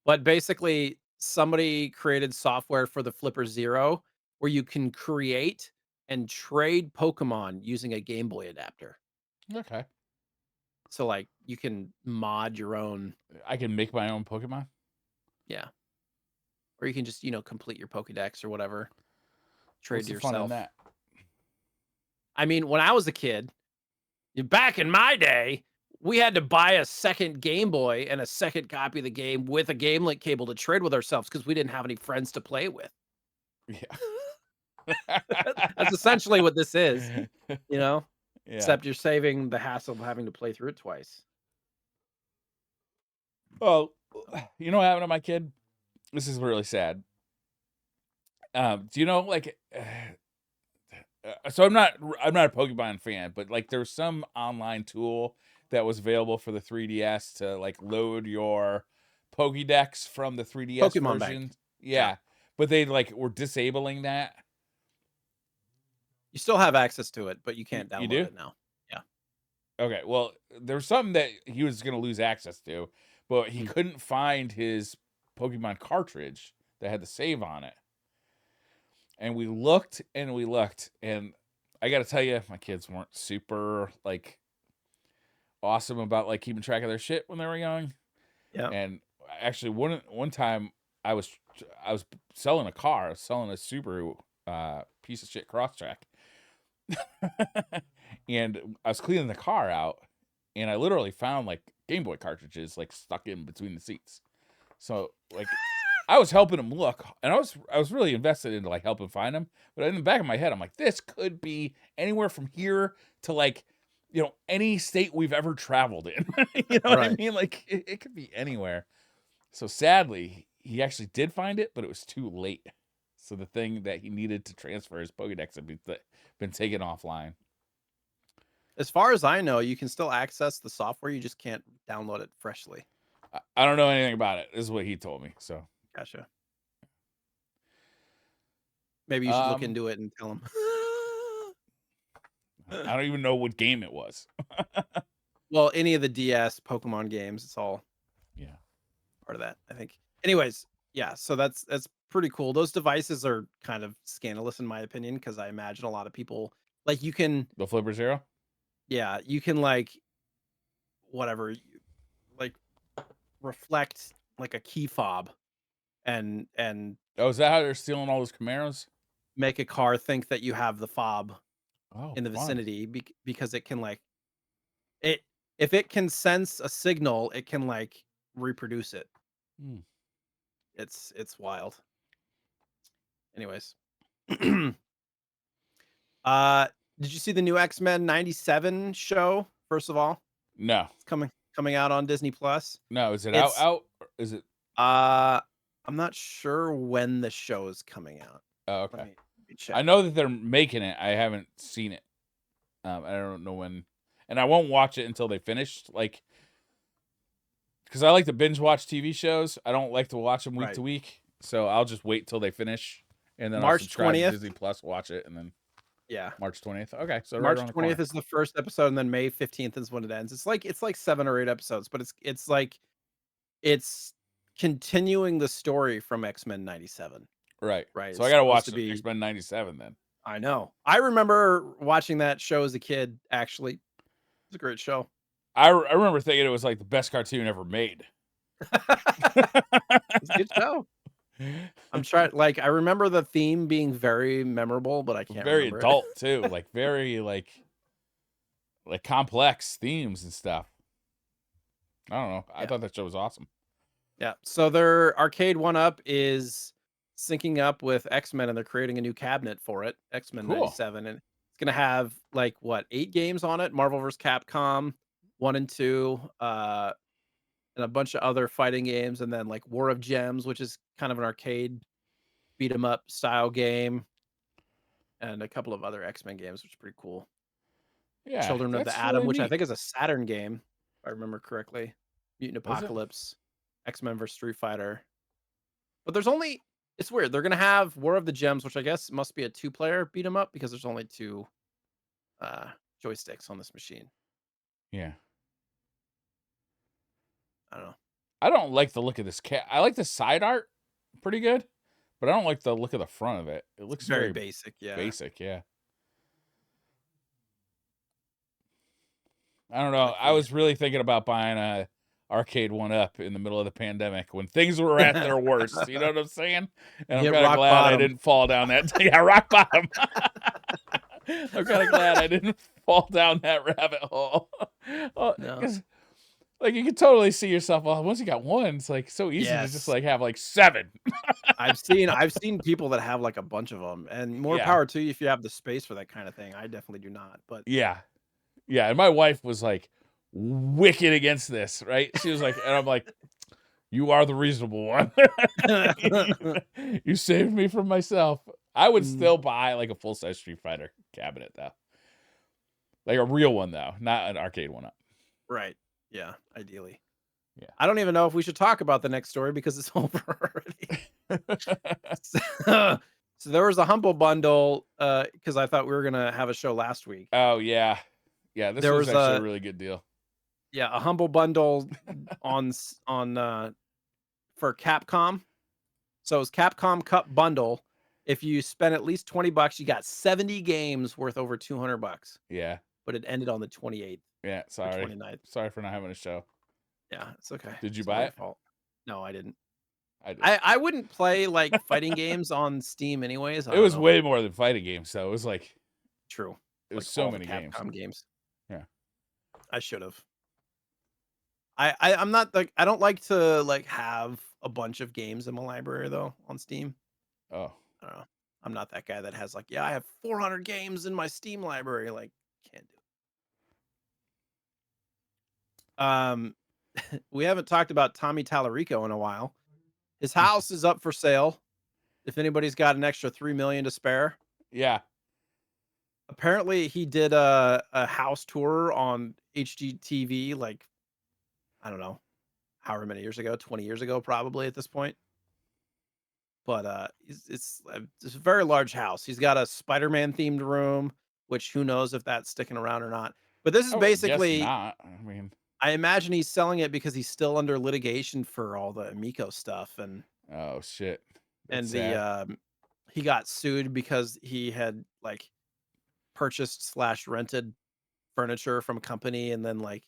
But basically somebody created software for the flipper zero where you can create and trade Pokemon using a Game Boy adapter.
Okay.
So like you can mod your own,
I can make my own Pokemon.
yeah. Or you can just, complete your Pokédex or whatever, trade
What's
to
the fun in
yourself.
that?
I mean, when I was a kid, back in my day, we had to buy a second Game Boy and a second copy of the game with a Game Link cable to trade with ourselves because we didn't have any friends to play with.
Yeah.
That's essentially what this is, you know?
Yeah.
Except you're saving the hassle of having to play through it twice.
Well, you know what happened to my kid? This is really sad. Do you know like so I'm not a Pokemon fan, but like there's some online tool that was available for the 3DS to like load your Pokédex from the 3DS
Pokemon Bank.
version.
Yeah.
Yeah. But they like were disabling that.
You still have access to it, but you
You,
can't
you
download
do?
it now. Yeah.
Okay. Well, there's something that he was going to lose access to, but he
Mm.
couldn't find his Pokemon cartridge that had the save on it. And we looked and we looked, and I got to tell you, my kids weren't super like awesome about like keeping track of their shit when they were young.
Yeah.
And actually, one time I was selling a car, I was selling a Subaru piece of shit Crosstrack, and I was cleaning the car out, and I literally found like Game Boy cartridges like stuck in between the seats. So like I was helping him look, and I was really invested into like helping find him. But in the back of my head, I'm like, this could be anywhere from here to like, any state we've ever traveled in. You know what I
Right.
mean? Like it could be anywhere. So sadly, he actually did find it, but it was too late. So the thing that he needed to transfer his Pokédex had been taken offline.
As far as I know, you can still access the software, you just can't download it freshly.
I don't know anything about it. This is what he told me. So
Gotcha. Maybe you should look
um,
into it and tell them.
I don't even know what game it was.
Well, any of the DS Pokemon games, it's all
Yeah.
part of that, I think. Anyways, yeah, so that's pretty cool. Those devices are kind of scandalous in my opinion because I imagine a lot of people like you can,
The Flipper Zero?
yeah, you can like whatever, like reflect like a key fob and
Oh, is that how they're stealing all those Camaros?
make a car think that you have the fob
Oh,
in the
fun.
vicinity because it can like it if it can sense a signal, it can like reproduce it.
Hmm.
It's wild. Anyways. Did you see the new X-Men 97 show, first of all?
No,
It's coming out on Disney Plus.
no. Is it out?
It's
Out? Or is it?
uh I'm not sure when the show is coming out.
Oh,
Let
okay.
me check.
I know that they're making it. I haven't seen it. I don't know when, and I won't watch it until they finish. Like, because I like to binge watch TV shows. I don't like to watch them week
Right.
to week. So I'll just wait till they finish, and then I'll
March
subscribe to
20th.
Disney Plus, watch it, and then
Yeah.
March 20th. Okay, so right
March
around the
20th
corner.
is the first episode and then May 15th is when it ends. It's like 7 or 8 episodes, but it's like it's continuing the story from X-Men 97,
Right.
right?
So
It's
I gotta
supposed
watch
to be
X-Men 97 then.
I know. I remember watching that show as a kid, actually. It was a great show.
I remember thinking it was like the best cartoon ever made.
It's a good show. I'm trying like, I remember the theme being very memorable, but I can't
Very
remember it.
adult too, like very like complex themes and stuff. I don't know. I
Yeah.
thought that show was awesome.
Yeah. So their arcade one-up is syncing up with X-Men, and they're creating a new cabinet for it, X-Men
Cool.
97, and it's gonna have, like, what, 8 games on it? Marvel vs. Capcom 1 and 2, and a bunch of other fighting games, and then like War of Gems, which is kind of an arcade beat 'em up style game, and a couple of other X-Men games, which is pretty cool.
Yeah,
Children of the
that's
Atom,
really
which I
neat.
think is a Saturn game, if I remember correctly. Mutant
Is it?
Apocalypse, X-Men vs Street Fighter. But there's only it's weird. They're gonna have War of the Gems, which I guess must be a two-player beat 'em up because there's only two uh joysticks on this machine.
Yeah.
I don't know.
I don't like the look of this cat. I like the side art pretty good, but I don't like the look of the front of it. It looks
Very
very
basic, yeah.
basic. Yeah. I don't know.
Like
I
the
was really thinking about buying a arcade one up in the middle of the pandemic when things were at their worst. You know what I'm saying? And I'm
hit
kind of
rock
glad I
bottom.
didn't fall down that. Yeah, rock bottom. I'm kind of glad I didn't fall down that rabbit hole.
No.
Because like you can totally see yourself. Well, once you got one, it's like so easy to just
Yes.
like have like 7.
I've seen people that have like a bunch of them, and more
Yeah,
power to you if you have the space for that kind of thing. I definitely do not. But
yeah, yeah. And my wife was like wicked against this, right? She was like, and I'm like, you are the reasonable one. You saved me from myself. I would
Mm,
still buy like a full size Street Fighter cabinet though, like a real one though, not an arcade one up.
right. Yeah, ideally.
Yeah.
I don't even know if we should talk about the next story because it's over already. So there was a Humble Bundle, because I thought we were gonna have a show last week.
Oh yeah, yeah. This
There
was
was
actually a
a
really good deal.
yeah, a Humble Bundle for Capcom. So it's Capcom Cup Bundle. If you spend at least $20, you got 70 games worth over $200.
Yeah,
But it ended on the 28th
yeah.
or
Sorry,
29th.
sorry for not having a show.
Yeah, it's okay.
Did you
It's not
buy
your
it?
fault. No, I didn't.
I did.
I wouldn't play like fighting games on Steam anyways. I
It
don't
was
know.
way more than fighting games, though. It was like
True.
it was
Like
so
all the
many games.
Capcom games.
Yeah.
I should have. I'm not like I don't like to like have a bunch of games in my library though on Steam.
Oh,
I don't know. I'm not that guy that has like, yeah, I have 400 games in my Steam library. Like, can't do it. We haven't talked about Tommy Tallarico in a while. His house is up for sale. If anybody's got an extra 3 million to spare.
yeah.
Apparently he did a house tour on HGTV like I don't know, however many years ago, 20 years ago probably at this point. But it's a very large house. He's got a Spider-Man themed room, which who knows if that's sticking around or not. But this is
I would guess
basically
not. I mean,
I imagine he's selling it because he's still under litigation for all the Amico stuff
oh shit, that's
and the
sad.
he got sued because he had like purchased slash rented furniture from a company and then like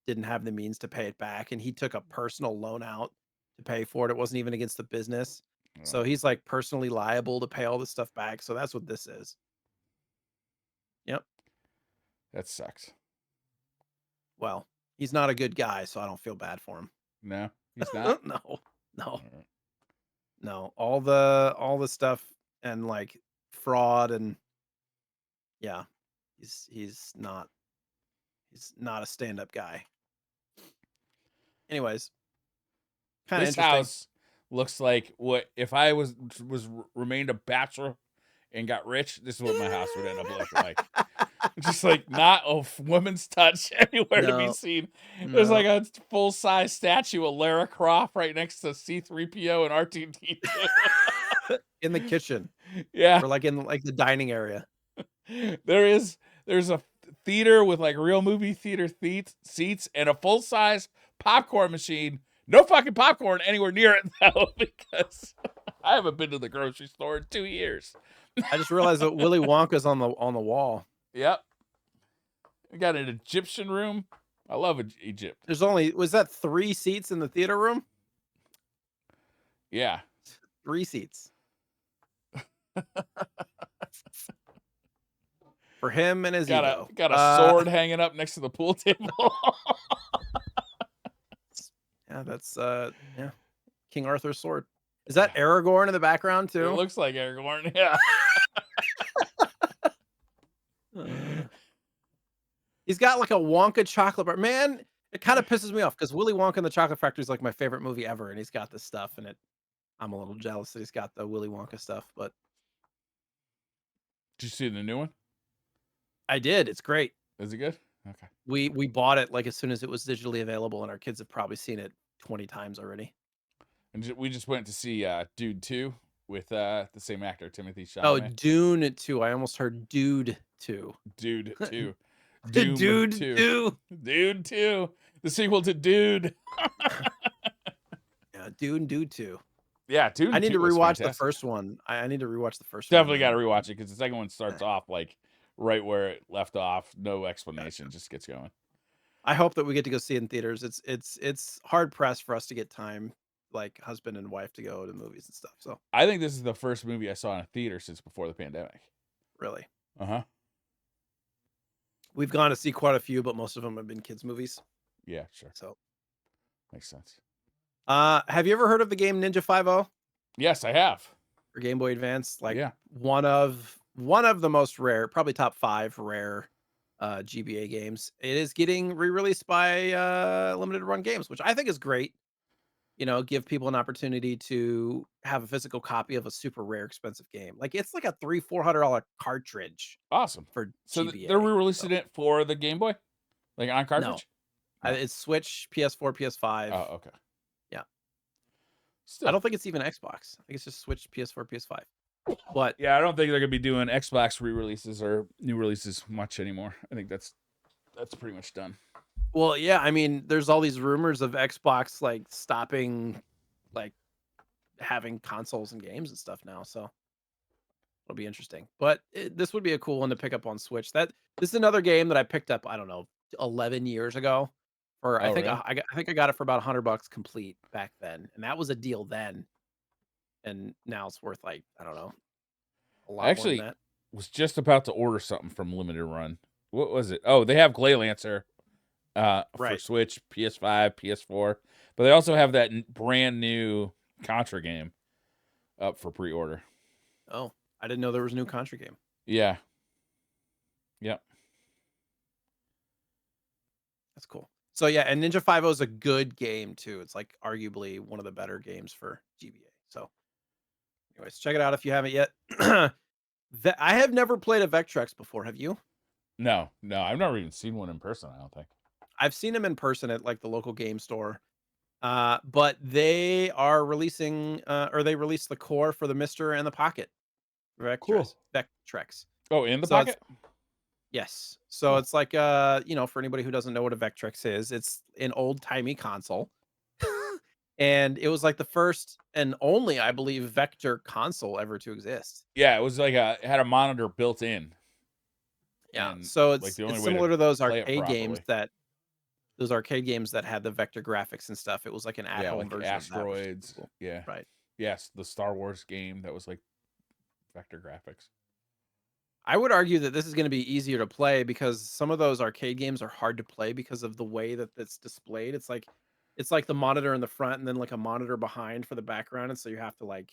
didn't have the means to pay it back and he took a personal loan out to pay for it. It wasn't even against the business. So
Oh,
he's like personally liable to pay all this stuff back. So that's what this is. Yep.
that sucks.
Well, he's not a good guy, so I don't feel bad for him.
No, he's not.
No. No.
All right.
No. All the stuff and like fraud and yeah. He's not a stand-up guy. Anyways, kind of
This
interesting.
house looks like what if I was remained a bachelor and got rich. This is what my house would end up looking like. Just like not a woman's touch anywhere to be
No.
seen. There's
No.
like a full size statue of Lara Croft right next to C3PO and R2D2.
In the kitchen
Yeah,
or like in like the dining area.
there's a theater with like real movie theater seats and a full size popcorn machine. No fucking popcorn anywhere near it though, because I haven't been to the grocery store in 2 years.
I just realized that Willy Wonka's on the wall.
Yep, we got an Egyptian room. I love Egypt.
Was that 3 seats in the theater room?
Yeah,
3 seats. For him and his ego.
got a sword hanging up next to the pool table.
Yeah, that's yeah. King Arthur's sword. Is that Aragorn in the background
It
too?
looks like Aragorn. Yeah.
Uh, he's got like a Wonka chocolate bar. Man, It kind of pisses me off because Willy Wonka and the Chocolate Factory is like my favorite movie ever, and he's got this stuff, and I'm a little jealous that he's got the Willy Wonka stuff, but
Did you see the new one?
I did. It's great.
Is it good? Okay.
We bought it like as soon as it was digitally available, and our kids have probably seen it 20 times already.
And we just went to see Dude 2 with the same actor, Timothy
Oh,
Chalamet.
Dune 2. I almost heard Dude 2.
Dude 2. Doom
Dude
2.
2.
Dude 2. The sequel to Dude.
Yeah, Dude 2.
Yeah, Dude
I need
2
to
was
rewatch the
fantastic.
first one. I need to rewatch the first
Definitely
one.
got to rewatch it because the second one starts off like right where it left off. No explanation, just gets going.
I hope that we get to go see it in theaters. It's hard pressed for us to get time, like husband and wife, to go to movies and stuff. So
I think this is the first movie I saw in a theater since before the pandemic.
really,
Uh-huh.
we've gone to see quite a few, but most of them have been kids movies.
Yeah, sure.
So,
Makes sense.
have you ever heard of the game Ninja 5
Yes, I have.
or Game Boy Advance? Like
Yeah.
one of the most rare, probably top 5 rare GBA games. It is getting re-released by Limited Run Games, which I think is great. You know, give people an opportunity to have a physical copy of a super rare, expensive game. Like it's like a $300-$400 cartridge
Awesome.
for
So
GBA.
they're re-releasing
So,
it for the Game Boy? Like on
no,
cartridge? No.
it's Switch, PS4, PS5.
Oh, okay.
Yeah.
Still.
I don't think it's even Xbox. I think it's just Switch, PS4, PS5. But
Yeah, I don't think they're gonna be doing Xbox re-releases or new releases much anymore. I think that's pretty much done.
well, yeah, I mean, there's all these rumors of Xbox like stopping like having consoles and games and stuff now. So it'll be interesting. But this would be a cool one to pick up on Switch. This is another game that I picked up, I don't know, 11 years ago. For I
Oh,
think
really?
I think I got it for about $100 complete back then, and that was a deal then. And now it's worth like I don't know, a
I
lot more
actually
than that.
was just about to order something from Limited Run. What was it? Oh, they have Gleylancer for
Right.
Switch, PS5, PS4, but they also have that brand new Contra game up for pre-order.
Oh, I didn't know there was a new Contra game.
Yeah. Yep.
That's cool. So yeah, and Ninja 5 is a good game too. It's like arguably one of the better games for GBA. So anyways, check it out if you haven't yet. I have never played a Vectrex before. Have you?
No, I've never even seen one in person, I don't think.
I've seen them in person at like the local game store. But they are releasing or they released the core for the Mister and the Pocket.
Cool.
Vectrex.
Oh, in the
So it's
pocket?
yes. So
Cool.
it's like you know, for anybody who doesn't know what a Vectrex is, it's an old-timey console. And it was like the first and only, I believe, vector console ever to exist.
Yeah, it was like it had a monitor built in.
Yeah.
And
So
like
it's
the only way
similar
to
to those
play it
arcade games
properly.
that had the vector graphics and stuff. It was like an
Yeah,
at-home
like
version of that, which is
asteroids.
cool.
Yeah.
Right.
Yes, the Star Wars game that was like vector graphics.
I would argue that this is going to be easier to play because some of those arcade games are hard to play because of the way that it's displayed. It's like the monitor in the front and then like a monitor behind for the background, and so you have to like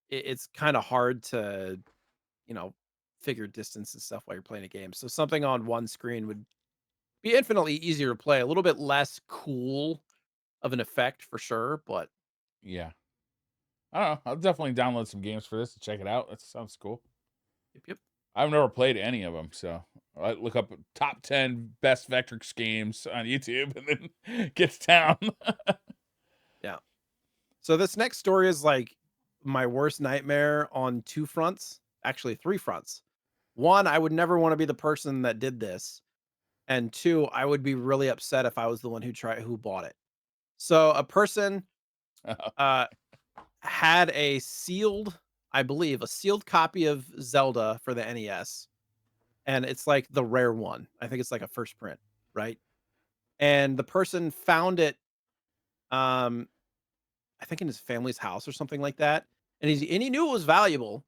it's kind of hard to, you know, figure distance and stuff while you're playing a game. So something on one screen would be infinitely easier to play, a little bit less cool of an effect for sure, but
Yeah. I don't know. I'll definitely download some games for this to check it out. That sounds cool.
yep.
I've never played any of them, so I look up top 10 best Vectrex games on YouTube and then get to town.
Yeah. So this next story is like my worst nightmare on two fronts, actually three fronts. One, I would never want to be the person that did this. And two, I would be really upset if I was the one who bought it. So a person uh had I believe, a sealed copy of Zelda for the NES. And it's like the rare one. I think it's like a first print, right? And the person found it um I think in his family's house or something like that. And he knew it was valuable,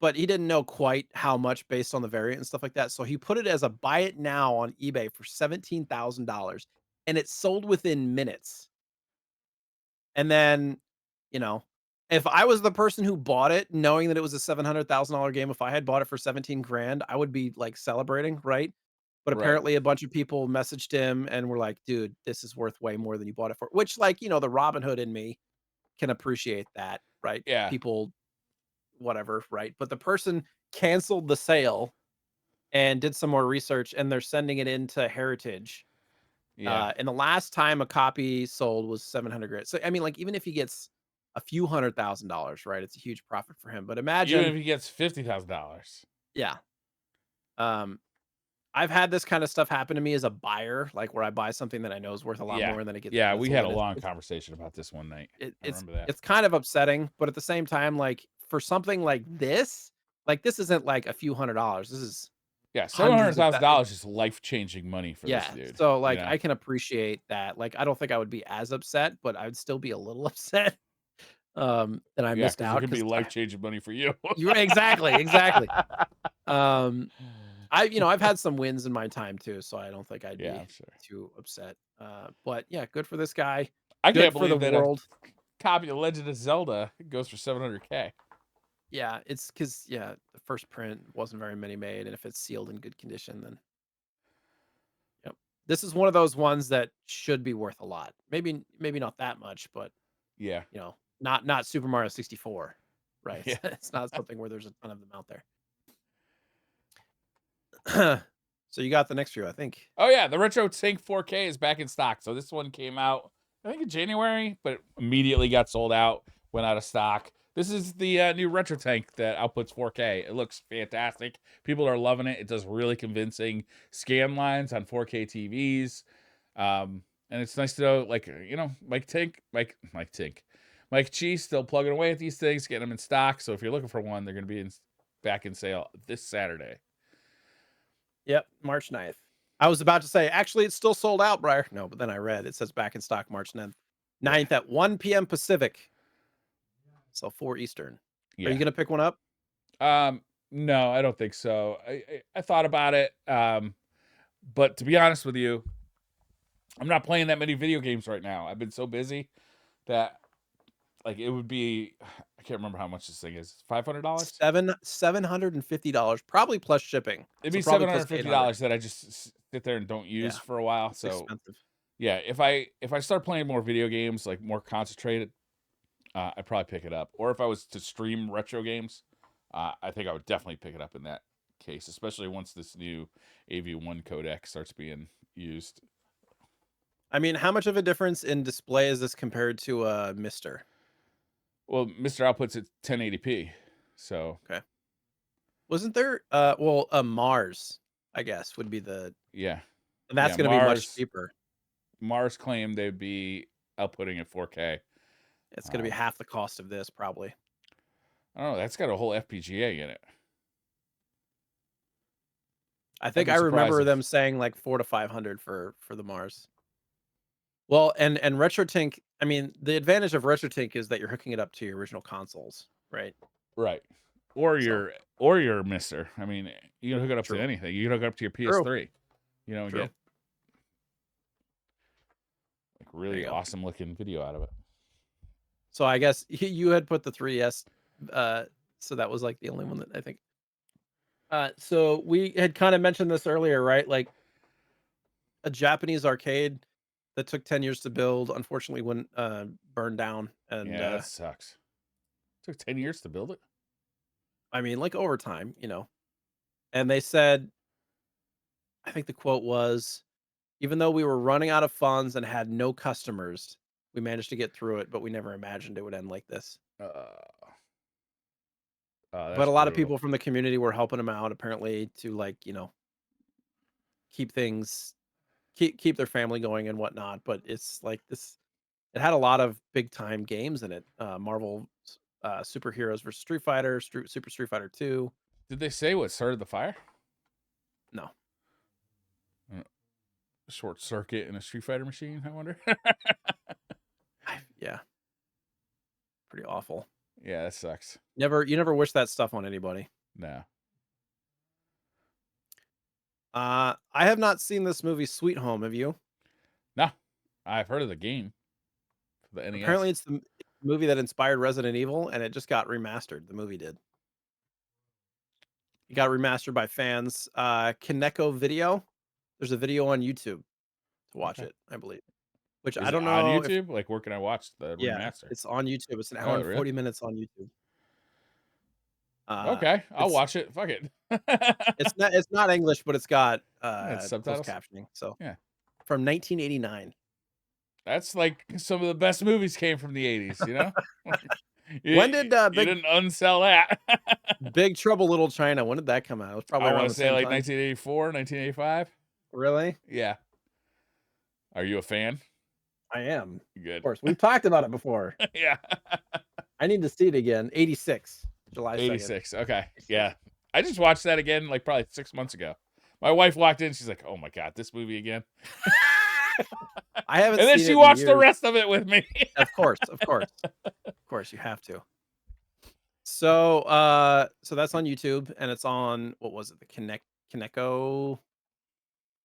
but he didn't know quite how much based on the variant and stuff like that. So he put it as a buy it now on eBay for $17,000 and it sold within minutes. And then, you know, if I was the person who bought it knowing that it was a $700,000 game, if I had bought it for 17 grand, I would be like celebrating, right? but
Right.
apparently a bunch of people messaged him and were like, "Dude, this is worth way more than you bought it for." Which, like, the Robin Hood in me can appreciate that, right?
Yeah.
People, whatever, right? But the person canceled the sale and did some more research, and they're sending it into Heritage.
Yeah.
And the last time a copy sold was 700 grand. So I mean, like, even if he gets a few $100,000, right? It's a huge profit for him. But
Even
imagine,
if he gets $50,000.
yeah. Um, I've had this kind of stuff happen to me as a buyer, like where I buy something that I know is worth a lot
Yeah.
more, and then it gets
Yeah, we
canceled,
had a
and
long conversation about this one night. I
it's
remember that.
it's kind of upsetting. But at the same time, like, for something like this isn't like a few $100s. This is
Yeah,
hundreds of that.
$700,000 is life-changing money for this
Yeah.
dude,
So
you
like
know?
I can appreciate that. Like I don't think I would be as upset, but I would still be a little upset that I
Yeah,
missed
because it
out
could be
because
life-changing money for you.
you're exactly, exactly. Um I've had some wins in my time too, so I don't think I'd
Yeah,
be
I'm sure.
too upset. But yeah, good for this guy.
I can't
Good for the
believe that a
world.
copy of Legend of Zelda goes for 700K.
Yeah, it's because the first print wasn't very many made, and if it's sealed in good condition, then yep. This is one of those ones that should be worth a lot. Maybe not that much, but
Yeah.
not Super Mario 64, right?
Yeah.
It's not something where there's a ton of them out there. So you got the next few, I think.
Oh, yeah, the RetroTINK 4K is back in stock. So this one came out, I think in January, but it immediately got sold out, went out of stock. This is the new RetroTINK that outputs 4K. It looks fantastic. People are loving it. It does really convincing scan lines on 4K TVs. And it's nice to know, like, Mike Chi still plugging away at these things, getting them in stock. So if you're looking for one, they're going to be back in sale this Saturday.
Yep, March 9th. I was about to say, actually, it's still sold out, Briar. No, but then I read it says back in stock March 9th.
Yeah.
9th at 1 p.m. Pacific. So 4 Eastern. Are you
Yeah.
gonna pick one up?
No, I don't think so. I thought about it. But to be honest with you, I'm not playing that many video games right now. I've been so busy that like it would be I can't remember how much this thing is. $500?
$750, probably plus shipping.
It'd
So
be
probably
seven hundred
plus
fifty
800.
dollars that I just sit there and don't use
Yeah,
for a while.
it's
So
expensive.
yeah, if I start playing more video games, like more concentrated, I'd probably pick it up. Or if I was to stream retro games, I think I would definitely pick it up in that case, especially once this new AV1 codec starts being used.
I mean, how much of a difference in display is this compared to Mister?
Well, Mr. Output's at 1080p, so
Okay. Wasn't there a Mars, I guess, would be
yeah,
and that's
yeah.
gonna be much cheaper.
Mars claimed they'd be outputting at 4K.
It's gonna be half the cost of this, probably.
I don't know. That's got a whole FPGA in it.
I
I'd
think
be
I
surprised
remember
if
them saying like 4 to 500 for the Mars. Well, and RetroTINK, I mean, the advantage of RetroTINK is that you're hooking it up to your original consoles, right?
right,
So
or your Mister. I mean, you can hook it up to
true,
anything. You can hook it up to your
true,
PS3. And
true.
get like
There
really
you go.
awesome looking video out of it.
So I guess you had put the 3DS, so that was like the only one that I think. So we had kind of mentioned this earlier, right? Like a Japanese arcade that took 10 years to build, unfortunately went burned down, and
Yeah, that sucks. It took 10 years to build it.
I mean, like over time, and they said, I think the quote was, even though we were running out of funds and had no customers, we managed to get through it, but we never imagined it would end like this.
Uh,
But
that's
a lot of
brutal.
people from the community were helping him out apparently to, like, keep things keep their family going and whatnot. But it's like this, it had a lot of big time games in it. Marvel Superheroes versus Street Fighter, Super Street Fighter 2.
Did they say what started the fire?
No.
Uh, Short circuit in a Street Fighter machine, I wonder.
Yeah. Pretty awful.
Yeah, that sucks.
You never wish that stuff on anybody.
No.
I have not seen this movie Sweet Home, have you?
No. I've heard of the game for the
Apparently
NES.
it's the movie that inspired Resident Evil, and it just got remastered. The movie did. It got remastered by fans. Kaneko Video. There's a video on YouTube to watch
Okay.
it, I believe. Which
Is
I
it
don't
on
know if
YouTube? Like, where can I watch the
yeah,
remaster?
it's on YouTube. It's an hour
Oh,
and
really?
40 minutes on YouTube.
Okay, I'll
It's
watch it. Fuck it.
it's not English, but it's got
Yeah, it's
closed
subtitles.
captioning. So
Yeah,
from 1989.
that's like some of the best movies came from the 80s, you know?
When did
You didn't unsell that.
Big Trouble Little China, when did that come out? It was probably
I
around
want
the
to say
same
like
time.
1984, 1985.
Really?
Yeah. Are you a fan?
I am. Of
Good.
course. We've talked about it before.
Yeah.
I need to see it again. 86, July 2nd.
86. Okay. Yeah. I just watched that again like probably 6 months ago. My wife walked in. She's like, "Oh my God, this movie again."
I haven't
And then
seen
she
it in
watched the
years.
rest of it with me.
Of course. Of course, you have to. So, so that's on YouTube, and it's on, what was it? The Kineko.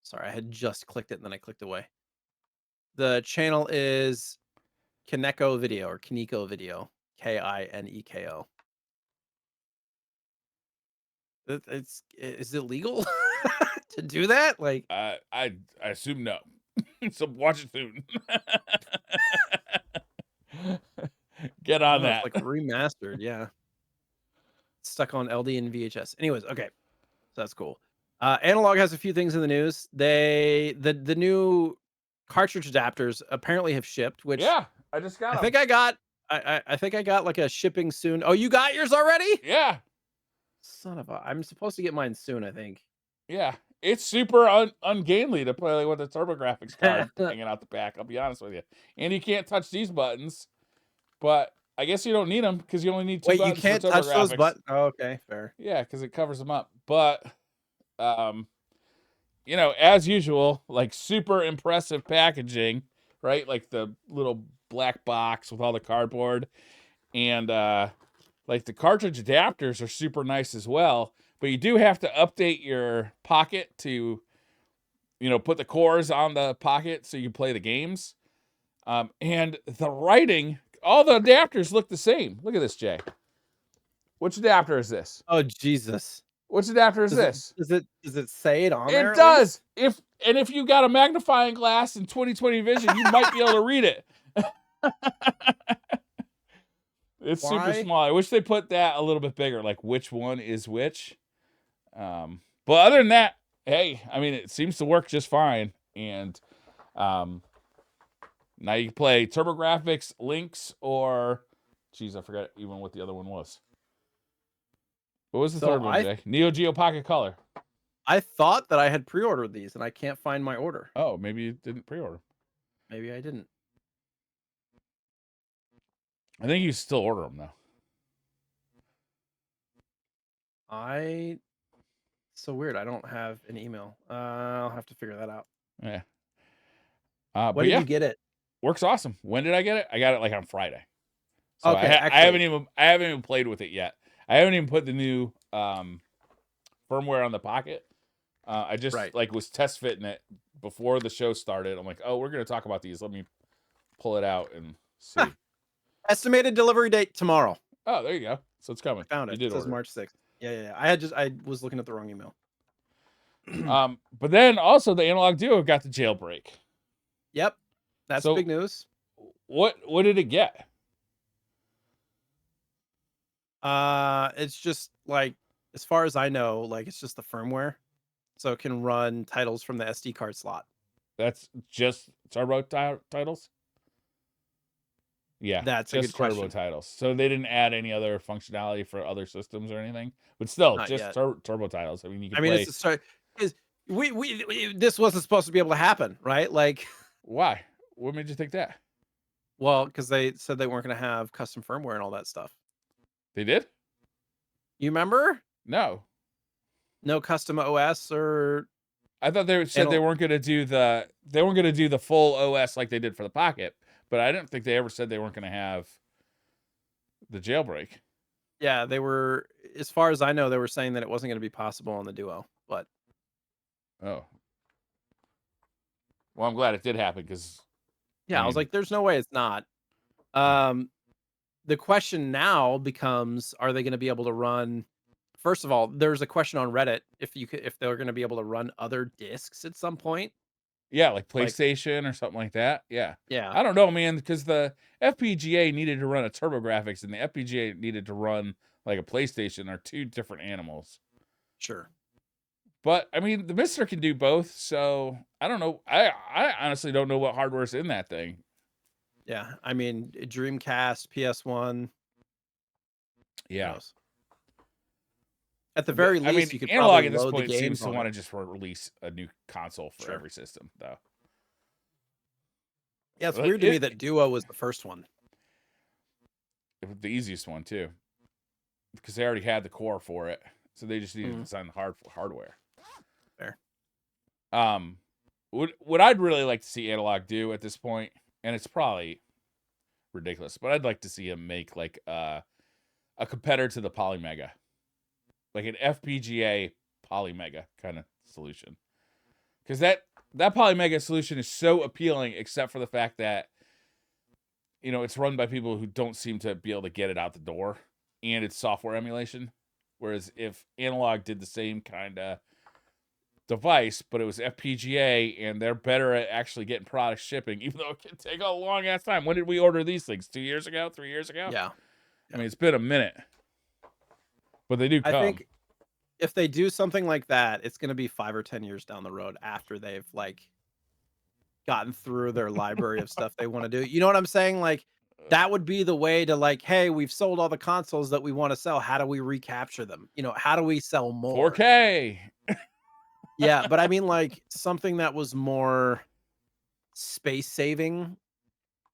Sorry, I had just clicked it and then I clicked away. The channel is Kineko Video or Kineko Video. Kineko. Is it legal to do that? Like,
I assume no. So watch it soon. Get on
oh, it's
that.
like remastered. Yeah, stuck on LD and VHS. Anyways, okay, so that's cool. Analog has a few things in the news. The new cartridge adapters apparently have shipped, which
Yeah, I just got
I
them.
think I got. I think I got like a shipping soon. Oh, you got yours already?
Yeah.
Son of a! I'm supposed to get mine soon, I think.
Yeah. It's super ungainly to play with a TurboGrafx card hanging out the back. I'll be honest with you. And you can't touch these buttons, but I guess you don't need them because you only need 2
Wait, you
buttons for
can't touch those
TurboGrafx.
buttons? Oh, okay, fair.
Yeah, because it covers them up. But, you know, as usual, like super impressive packaging, right? Like the little black box with all the cardboard. And, like the cartridge adapters are super nice as well. But you do have to update your pocket to, you know, put the cores on the pocket so you can play the games. And the writing, all the adapters look the same. Look at this, Jay. Which adapter is this?
Oh, Jesus.
Which adapter is this?
Does it say it on there
It
at least?
does. If you got a magnifying glass and 20/20 vision, you might be able to read it. It's super
Why?
small. I wish they put that a little bit bigger, like which one is which. But other than that, hey, I mean, it seems to work just fine. And now you can play TurboGrafx, Lynx, or, geez, I forgot even what the other one was. What was the third one, Jay? Neo Geo Pocket Color.
I thought that I had pre-ordered these, and I can't find my order.
Oh, maybe you didn't pre-order.
Maybe I didn't.
I think you still order them though.
So weird. I don't have an email. I'll have to figure that out.
Yeah.
When
But
did
yeah,
you get it?
works awesome. When did I get it? I got it like on Friday. So
Okay,
I haven't even played with it yet. I haven't even put the new firmware on the pocket. I just like was test fitting it before the show started. I'm like, oh, we're gonna talk about these. Let me pull it out and see.
Estimated delivery date tomorrow.
Oh, there you go. So it's coming.
I found it. It says March 6th. Yeah. I was looking at the wrong email.
But then also the Analogue Duo got the jailbreak.
Yep. That's big news.
What did it get?
It's just like, as far as I know, like it's just the firmware. So it can run titles from the SD card slot.
That's just turbo titles? Yeah,
that's
just
a good question.
turbo titles. So they didn't add any other functionality for other systems or anything, but still,
Not
just turbo titles. I mean, you can.
It's sorry, because this wasn't supposed to be able to happen, right? Like,
why? What made you think that?
Well, because they said they weren't going to have custom firmware and all that stuff.
They did?
You remember?
No.
No custom OS or.
I thought they said they weren't going to do the full OS like they did for the Pocket. But I didn't think they ever said they weren't going to have the jailbreak.
Yeah, they were, as far as I know, they were saying that it wasn't going to be possible on the Duo, but.
Oh. Well, I'm glad it did happen because.
Yeah, I was like, there's no way it's not. The question now becomes, are they going to be able to run first of all, there's a question on Reddit if they're going to be able to run other discs at some point.
Yeah, like
Like,
PlayStation or something like that. Yeah.
yeah,
I don't know, man, because the FPGA needed to run a TurboGrafx and the FPGA needed to run like a PlayStation are two different animals.
sure.
But I mean, the Mister can do both, so I don't know. I honestly don't know what hardware's in that thing.
Yeah, I mean, Dreamcast, PS1, who
Yeah.
knows? At the very
I mean,
least, you could
Analog
probably
at this
load the
point seems
games
to
on
want to
it.
just release a new console for
Sure.
every system, though.
Yeah, it's
But
weird to me that Duo was the first one.
the easiest one too, because they already had the core for it, so they just needed to design the hardware.
Fair.
What I'd really like to see Analog do at this point, and it's probably ridiculous, but I'd like to see him make like a competitor to the Polymega, like an FPGA Polymega kind of solution, because that Polymega solution is so appealing, except for the fact that it's run by people who don't seem to be able to get it out the door, and it's software emulation. Whereas if Analog did the same kind of device, but it was FPGA, and they're better at actually getting products shipping, even though it can take a long ass time. When did we order these things? 2 years ago? 3 years ago?
Yeah.
I mean, it's been a minute, but they do come.
I think if they do something like that, it's going to be 5 or 10 years down the road after they've like gotten through their library of stuff they want to do. You know what I'm saying? Like that would be the way to like, hey, we've sold all the consoles that we want to sell. How do we recapture them? How do we sell more?
4K.
Yeah, but I mean like something that was more space saving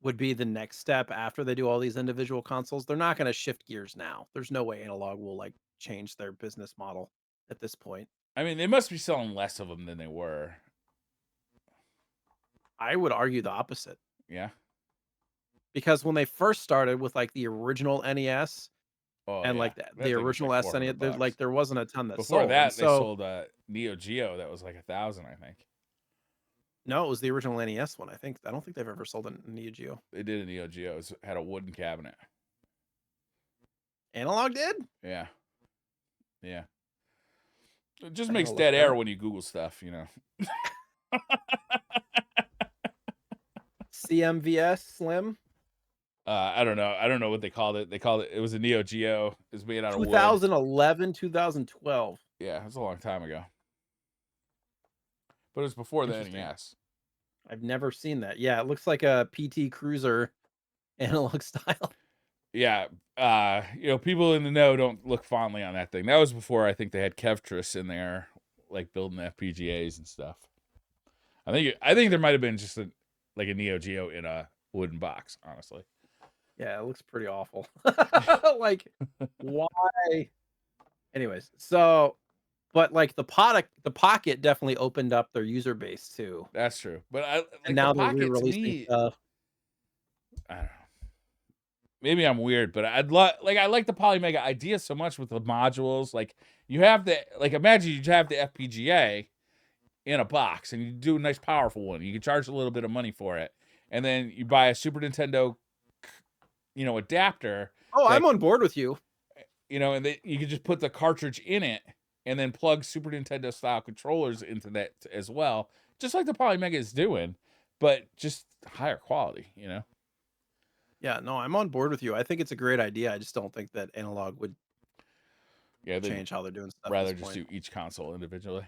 would be the next step after they do all these individual consoles. They're not going to shift gears now. There's no way Analog will like change their business model at this point.
I mean, they must be selling less of them than they were.
I would argue the opposite.
Yeah.
Because when they first started with like the original NES and
yeah.
like
That
the
thing was
original
like
SNES, there wasn't a ton that
Before
sold.
that,
So,
they sold a Neo Geo that was like 1,000, I think.
no, it was the original NES one. I don't think they've ever sold a Neo Geo.
They did a Neo Geo. It had a wooden cabinet.
Analog did?
Yeah. Yeah. It just
I
makes
gotta
dead
look that
air
up.
when you Google stuff,
CMVS Slim?
I don't know. I don't know what they called it. It was a Neo Geo. It was made out of wood.
2011, 2012.
Yeah, it was a long time ago. But it was before the NES.
I've never seen that. Yeah, it looks like a PT Cruiser analog style.
Yeah. People in the know don't look fondly on that thing. That was before I think they had Vectrex in there, like building FPGAs and stuff. I think there might have been just a Neo Geo in a wooden box, honestly.
Yeah, it looks pretty awful. Like, why? Anyways, but like the Pocket definitely opened up their user base too.
That's true. But
And now
the
they're
Pocket to
re-releasing
me,
stuff.
I don't know. Maybe I'm weird, but I like the Polymega idea so much with the modules. Like you have imagine you have the FPGA in a box and you do a nice powerful one. You can charge a little bit of money for it. And then you buy a Super Nintendo adapter.
Oh, I'm on board with you.
And you can just put the cartridge in it and then plug Super Nintendo style controllers into that as well. Just like the Polymega is doing, but just higher quality,
Yeah, no, I'm on board with you. I think it's a great idea. I just don't think that Analog would change how they're doing stuff.
Rather just do each console individually.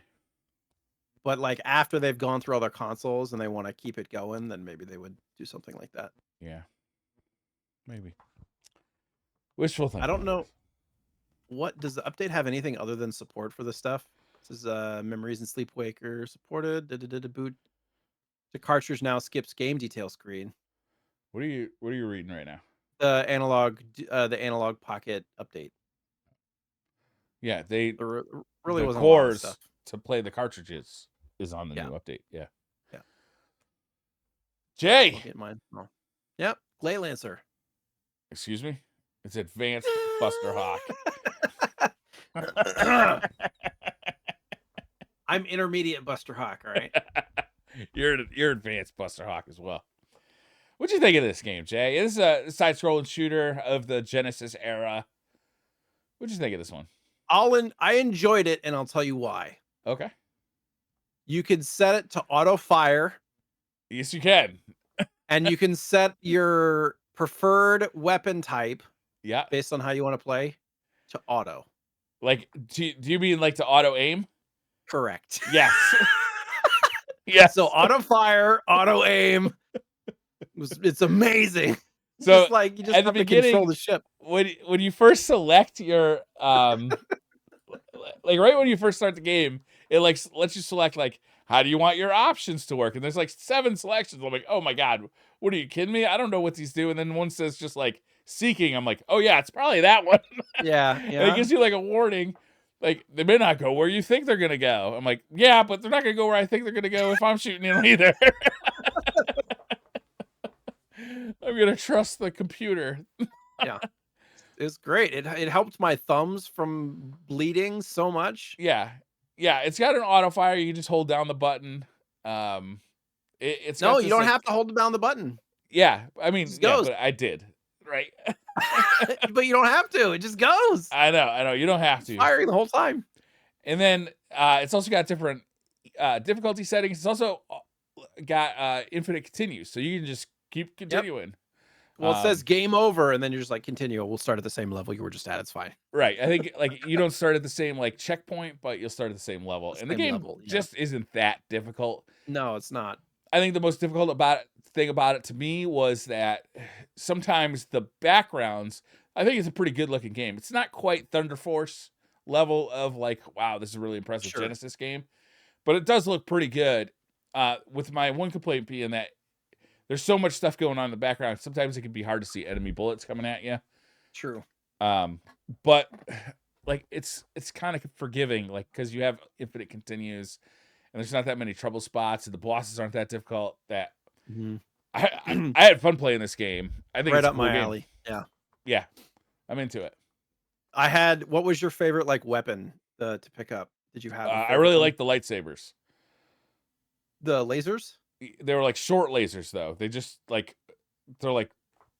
But like after they've gone through all their consoles and they want to keep it going, then maybe they would do something like that.
Yeah. Maybe. Wishful thinking.
I don't know. What does the update have anything other than support for this stuff? This is Memories and Sleepwaker supported. Boot. The cartridge now skips game detail screen.
What are you reading right now?
The analog Pocket update.
Yeah,
really
the
wasn't
cores
a lot of stuff
to play the cartridges is on the new update. Yeah.
Yeah.
Jay.
I'll get mine. Oh. Yep. Gleylancer.
Excuse me? It's Advanced Busterhawk.
I'm intermediate Busterhawk, all right?
You're Advanced Busterhawk as well. What'd you think of this game, Jay? This is a side-scrolling shooter of the Genesis era. What'd you think of this one?
I enjoyed it, and I'll tell you why.
Okay.
You can set it to auto fire,
Yes, you can.
and you can set your preferred weapon type
Yeah.
based on how you want to play to auto.
Like, do you mean like to auto aim?
Correct.
Yes. Yes.
So auto fire, auto aim. It's amazing.
So
Just like you just
at the
have to control
beginning,
the ship.
when you first select your like right when you first start the game, it like lets you select like how do you want your options to work, and there's like 7 selections. I'm like, oh my god, what are you kidding me? I don't know what these do. And then one says just like seeking. I'm like, oh yeah, it's probably that one.
Yeah,
And it
yeah.
gives you like a warning. Like, they may not go where you think they're gonna go. I'm like, yeah, but they're not gonna go where I think they're gonna go if I'm shooting them either. I'm gonna trust the computer.
Yeah. It's great. It helped my thumbs from bleeding so much.
Yeah. Yeah, it's got an auto fire. You can just hold down the button. It's got
No,
this,
you don't
like,
have to hold down the button.
yeah, I mean,
just
yeah,
goes.
but I did, right?
But you don't have to. It just goes.
I know, you don't have
It's
to.
firing the whole time.
And then, it's also got different, difficulty settings. It's also got, infinite continues, so you can just keep continuing.
Well, it says game over, and then you're just like, continue. We'll start at the same level you were just at. It's fine.
Right. I think like you don't start at the same like checkpoint, but you'll start at the same level.
The
And the
same
game
level, yeah.
just isn't that difficult.
No, it's not.
I think the most difficult thing about it to me was that sometimes the backgrounds, I think it's a pretty good looking game. It's not quite Thunder Force level of like, wow, this is a really impressive
Sure.
Genesis game, but it does look pretty good. With my one complaint being that there's so much stuff going on in the background. Sometimes it can be hard to see enemy bullets coming at you.
True.
But like it's kind of forgiving, like because you have infinite continues, and there's not that many trouble spots, and the bosses aren't that difficult. That I had fun playing this game. I think
right
it's a
up
cool
my
game.
alley. Yeah.
Yeah, I'm into it.
What was your favorite like weapon to pick up? Did you have?
I really like the lightsabers.
the lasers.
They were like short lasers though. They're like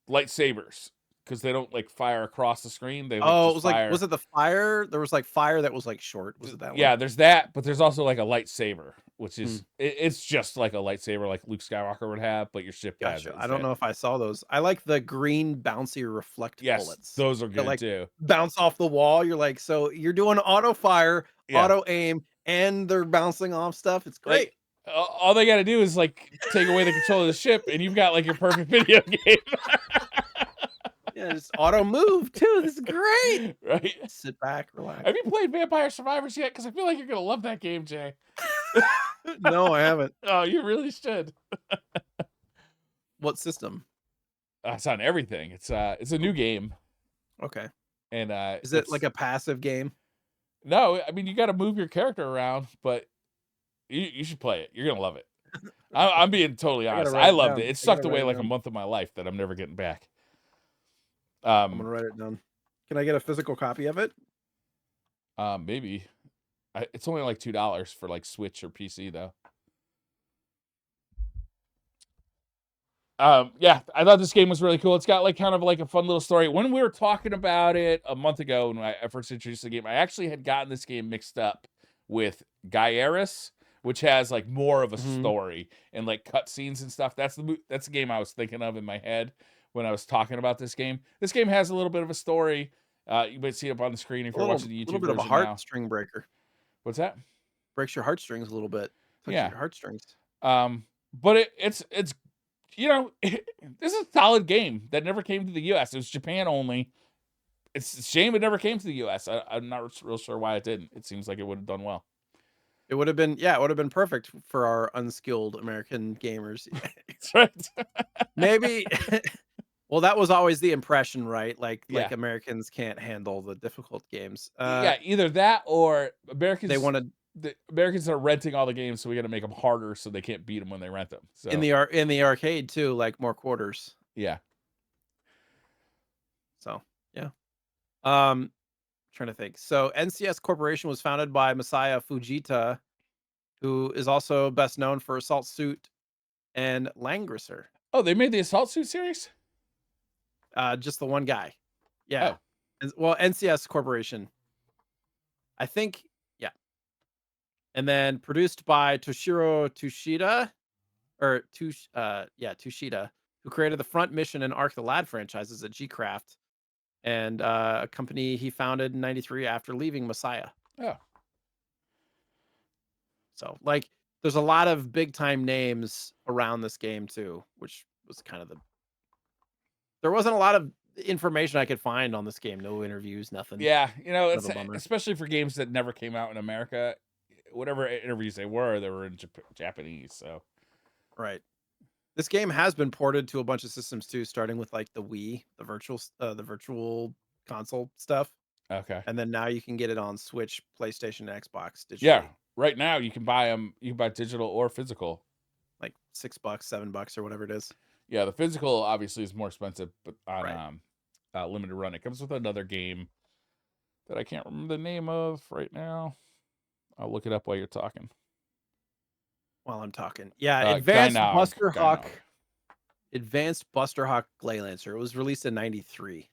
lightsabers because they don't like fire across the screen. They like,
Oh,
just
it was
fire.
like, was it the fire? There was like fire that was like short. Was it that one?
Yeah, there's that, but there's also like a lightsaber, which is it's just like a lightsaber like Luke Skywalker would have, but your ship has it.
Gotcha. I don't know if I saw those. I like the green bouncy reflect
Yes,
bullets.
those are
that
good
like
too.
bounce off the wall. You're like, so you're doing auto fire,
Yeah.
auto aim, and they're bouncing off stuff. It's great.
Like, all they got to do is like take away the control of the ship, and you've got like your perfect video game.
Yeah, just auto move too. This is great.
Right?
Sit back, relax.
Have you played Vampire Survivors yet? Because I feel like you're gonna love that game, Jay.
No, I haven't.
Oh, you really should.
What system?
It's on everything. It's a new game,
Okay.
and
Is it like a passive game?
No, I mean you got to move your character around, but you should play it. You're gonna love it. I'm being totally honest.
write
I
it
loved
down.
it. It
I
sucked
gotta
away
write it
like a
down.
month of my life that I'm never getting back.
I'm gonna write it down. Can I get a physical copy of it?
Maybe. It's only like $2 for like Switch or PC though. Yeah, I thought this game was really cool. It's got like kind of like a fun little story. When we were talking about it a month ago when I first introduced the game, I actually had gotten this game mixed up with Gyarados, which has like more of a story and like cutscenes and stuff. That's the game I was thinking of in my head when I was talking about this game. This game has a little bit of a story. You might see it up on the screen if you're watching the YouTube
little bit of a
version now.
heartstring breaker.
What's that?
Breaks your heartstrings a little bit. Touches
Yeah.
your heartstrings.
But it's you know, this is a solid game that never came to the US. It was Japan only. It's a shame it never came to the US. I'm not real sure why it didn't. It seems like it would have done well.
It would have been, yeah, it would have been perfect for our unskilled American gamers.
That's right.
Maybe. Well, that was always the impression, right? Like
Yeah.
Americans can't handle the difficult games.
Yeah, either that or Americans.
They wanted
the Americans are renting all the games, so we got to make them harder so they can't beat them when they rent them. So
in the arcade too, like more quarters.
yeah.
So yeah. Trying to think. So NCS Corporation was founded by Masaya Fujita, who is also best known for Assault Suit and Langrisser.
Oh, they made the Assault Suit series?
Just the one guy. Yeah.
Oh.
Well, NCS Corporation. I think, yeah. And then produced by Toshiro Tushida, or Tushida, who created the Front Mission and Arc the Lad franchises at Gcraft, and a company he founded in '93 after leaving Messiah.
Oh,
So, like, there's a lot of big time names around this game too, which was kind of there wasn't a lot of information I could find on this game. No interviews, nothing.
yeah. You know,
Kind of
it's
a bummer.
especially for games that never came out in America. Whatever interviews they were in Japanese. So
Right. This game has been ported to a bunch of systems too, starting with like the Wii, the virtual console stuff,
okay,
and then now you can get it on Switch, PlayStation, and Xbox
yeah.
digitally,
Right now, you can buy them. You can buy digital or physical.
like $6, $7, or whatever it is.
Yeah, the physical obviously is more expensive, but on
Right.
limited run, it comes with another game that I can't remember the name of right now. I'll look it up while you're talking.
While I'm talking, yeah,
Gynog.
Advanced Busterhawk Gleylancer. It was released in '93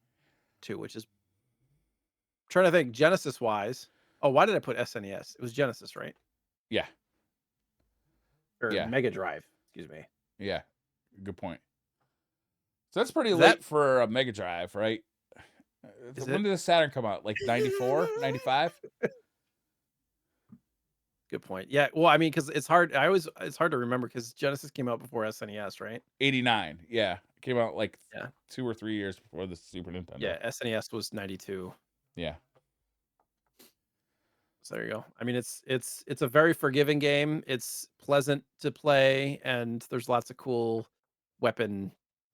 too, which is trying to think Genesis wise. Oh, why did I put SNES? It was Genesis, right?
Yeah,
Or
yeah,
Mega Drive. Excuse me.
yeah. Good point. So that's pretty
Is
late
that
for a Mega Drive, right?
is
When
it?
did the Saturn come out? Like 94, 95?
Good point. Yeah. Well, I mean, because it's hard. It's hard to remember because Genesis came out before SNES, right?
89. Yeah. It came out like
Yeah.
2 or 3 years before the Super Nintendo.
Yeah. SNES was '92.
Yeah.
So there you go. I mean, it's a very forgiving game. It's pleasant to play, and there's lots of cool weapon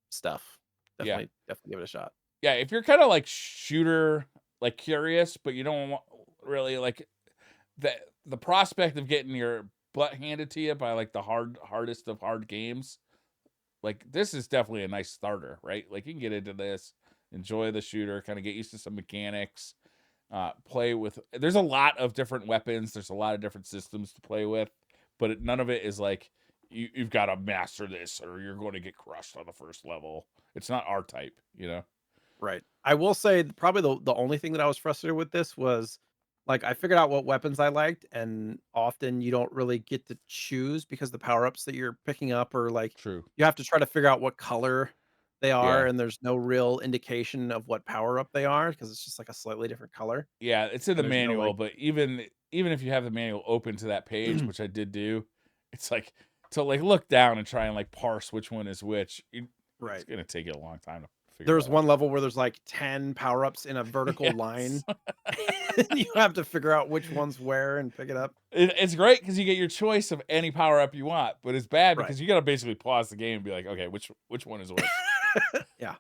stuff.
Yeah.
Definitely give it a shot.
Yeah, if you're kind of like shooter, like curious, but you don't really like the prospect of getting your butt handed to you by like the hardest of hard games, like this is definitely a nice starter, right? Like you can get into this, enjoy the shooter, kind of get used to some mechanics, play with. There's a lot of different weapons. There's a lot of different systems to play with, but none of it is like you've got to master this or you're going to get crushed on the first level. It's not R type, you know.
Right. I will say probably the only thing that I was frustrated with this was like I figured out what weapons I liked, and often you don't really get to choose because the power ups that you're picking up are like
True.
you have to try to figure out what color they are,
Yeah.
and there's no real indication of what power up they are because it's just like a slightly different color,
Yeah, it's in the
and there's no
manual,
like
but even if you have the manual open to that page, which I did do, it's like to like look down and try and like parse which one is which. It's
right.
gonna take you a long time to figure
There's
it out.
one level where there's like 10 power ups in a vertical
Yes.
line. And you have to figure out which one's where and pick it up.
It's great because you get your choice of any power up you want, but it's bad
Right.
because you got to basically pause the game and be like, okay, which one is which,
Yeah.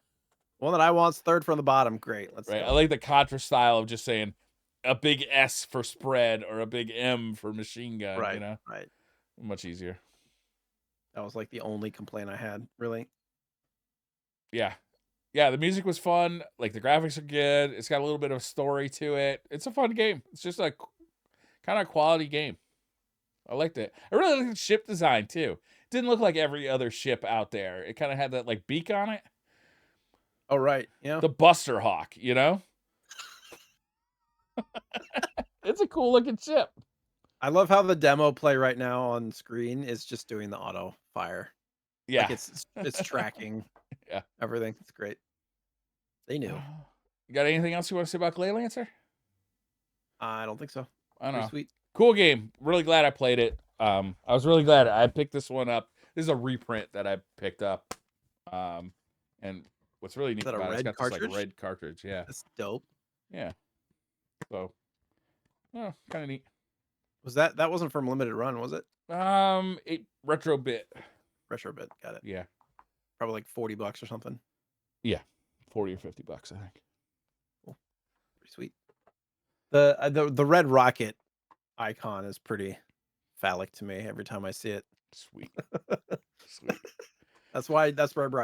One that I want's third from the bottom. Great. Let's
right? I
go.
like the Contra style of just saying a big S for spread or a big M for machine gun. You
Right.
know,
Right.
much easier.
That was like the only complaint I had, really.
Yeah. Yeah, the music was fun. Like the graphics are good. It's got a little bit of story to it. It's a fun game. It's just a kind of quality game. I liked it. I really liked the ship design too. It didn't look like every other ship out there. It kind of had that like beak on it.
Oh, right. Yeah.
The Busterhawk, you know? It's a cool looking ship.
I love how the demo play right now on screen is just doing the auto fire.
Yeah.
Like it's tracking
Yeah.
everything. It's great. They knew.
You got anything else you want to say about Gleylancer?
I don't think so.
I don't
Pretty
know.
sweet.
Cool game. Really glad I played it. I was really glad I picked this one up. This is a reprint that I picked up. And what's really neat
that a
about it, it's
red
got this like
cartridge?
red cartridge. Yeah.
That's dope.
Yeah. So, oh, kind of neat.
Was that wasn't from limited run, was it?
Retro bit.
Retro bit. Got it.
Yeah.
Probably like $40 or something.
Yeah. 40 or $50, I think.
Cool. Pretty sweet. The red rocket icon is pretty phallic to me every time I see it.
Sweet. Sweet.
That's why I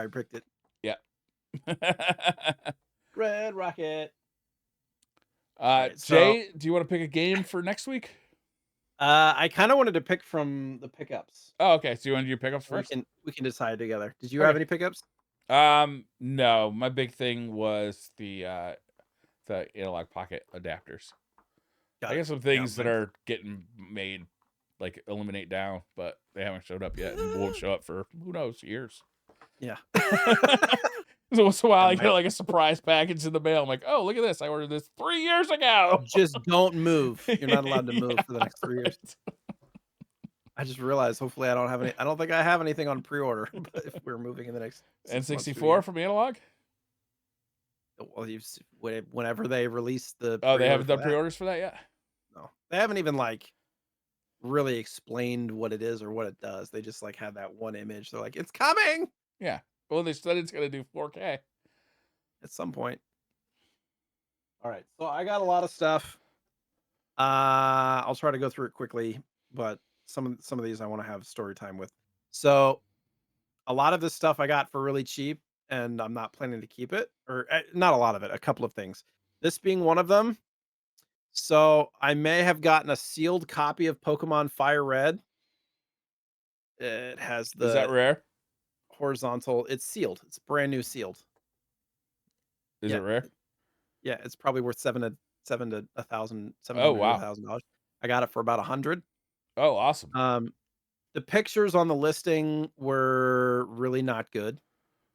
picked it.
Yeah.
Red rocket.
Right, Jay, do you want to pick a game for next week?
I kind of wanted to pick from the pickups.
Oh, okay. So you want to do your pickups first?
We can decide together. Did you have any pickups?
No. My big thing was the Analog Pocket adapters. I
Got it.
guess some
Yeah,
things that are getting made, like Eliminate Down, but they haven't showed up yet and won't show up for, who knows, years.
yeah.
So once in a while,
Yeah,
I get like a surprise package in the mail. I'm like, oh, look at this. I ordered this 3 years ago.
just don't move. You're not allowed to move
Yeah,
for the next 3 years.
right.
I just realized, hopefully, I don't think I have anything on pre-order, but if we're moving in the next 6 months to a
N64
year.
from Analog?
Well, whenever they release the
Oh, they
pre-order
haven't
for
done
that.
pre-orders for that yet?
No. They haven't even, like, really explained what it is or what it does. They just, like, had that one image. They're like, "It's coming!"
Yeah. Well, they said it's gonna do 4K.
At some point. Alright, so I got a lot of stuff. I'll try to go through it quickly, but some of these I wanna have story time with. So, a lot of this stuff I got for really cheap, and I'm not planning to keep it, or, not a lot of it, a couple of things. This being one of them. So, I may have gotten a sealed copy of Pokemon Fire Red. It has
Is that
the
rare?
horizontal. It's sealed. It's brand new sealed.
Is it
Yeah,
rare?
yeah, it's probably worth 7 to 1,000, seven
Oh,
hundred to
wow.
$1,000. I got it for about 100.
Oh, awesome.
The pictures on the listing were really not good,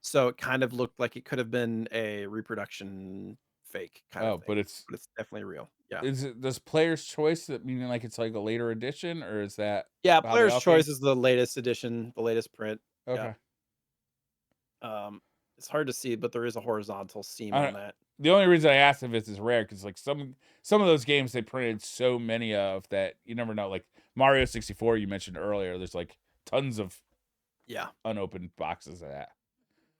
so it kind of looked like it could have been a reproduction fake kind of
Oh,
thing,
but it's
but it's definitely real. Yeah.
is it this player's choice that meaning like it's like a later edition, or is that
Yeah,
how they
Player's
all came?
Choice is the latest edition, the latest print. Yeah.
Okay.
It's hard to see, but there is a horizontal seam
I
on
don't,
that.
the only reason I asked if it's rare because like some of those games they printed so many of that you never know. Like Mario 64, you mentioned earlier, there's like tons of
Yeah,
unopened boxes of that.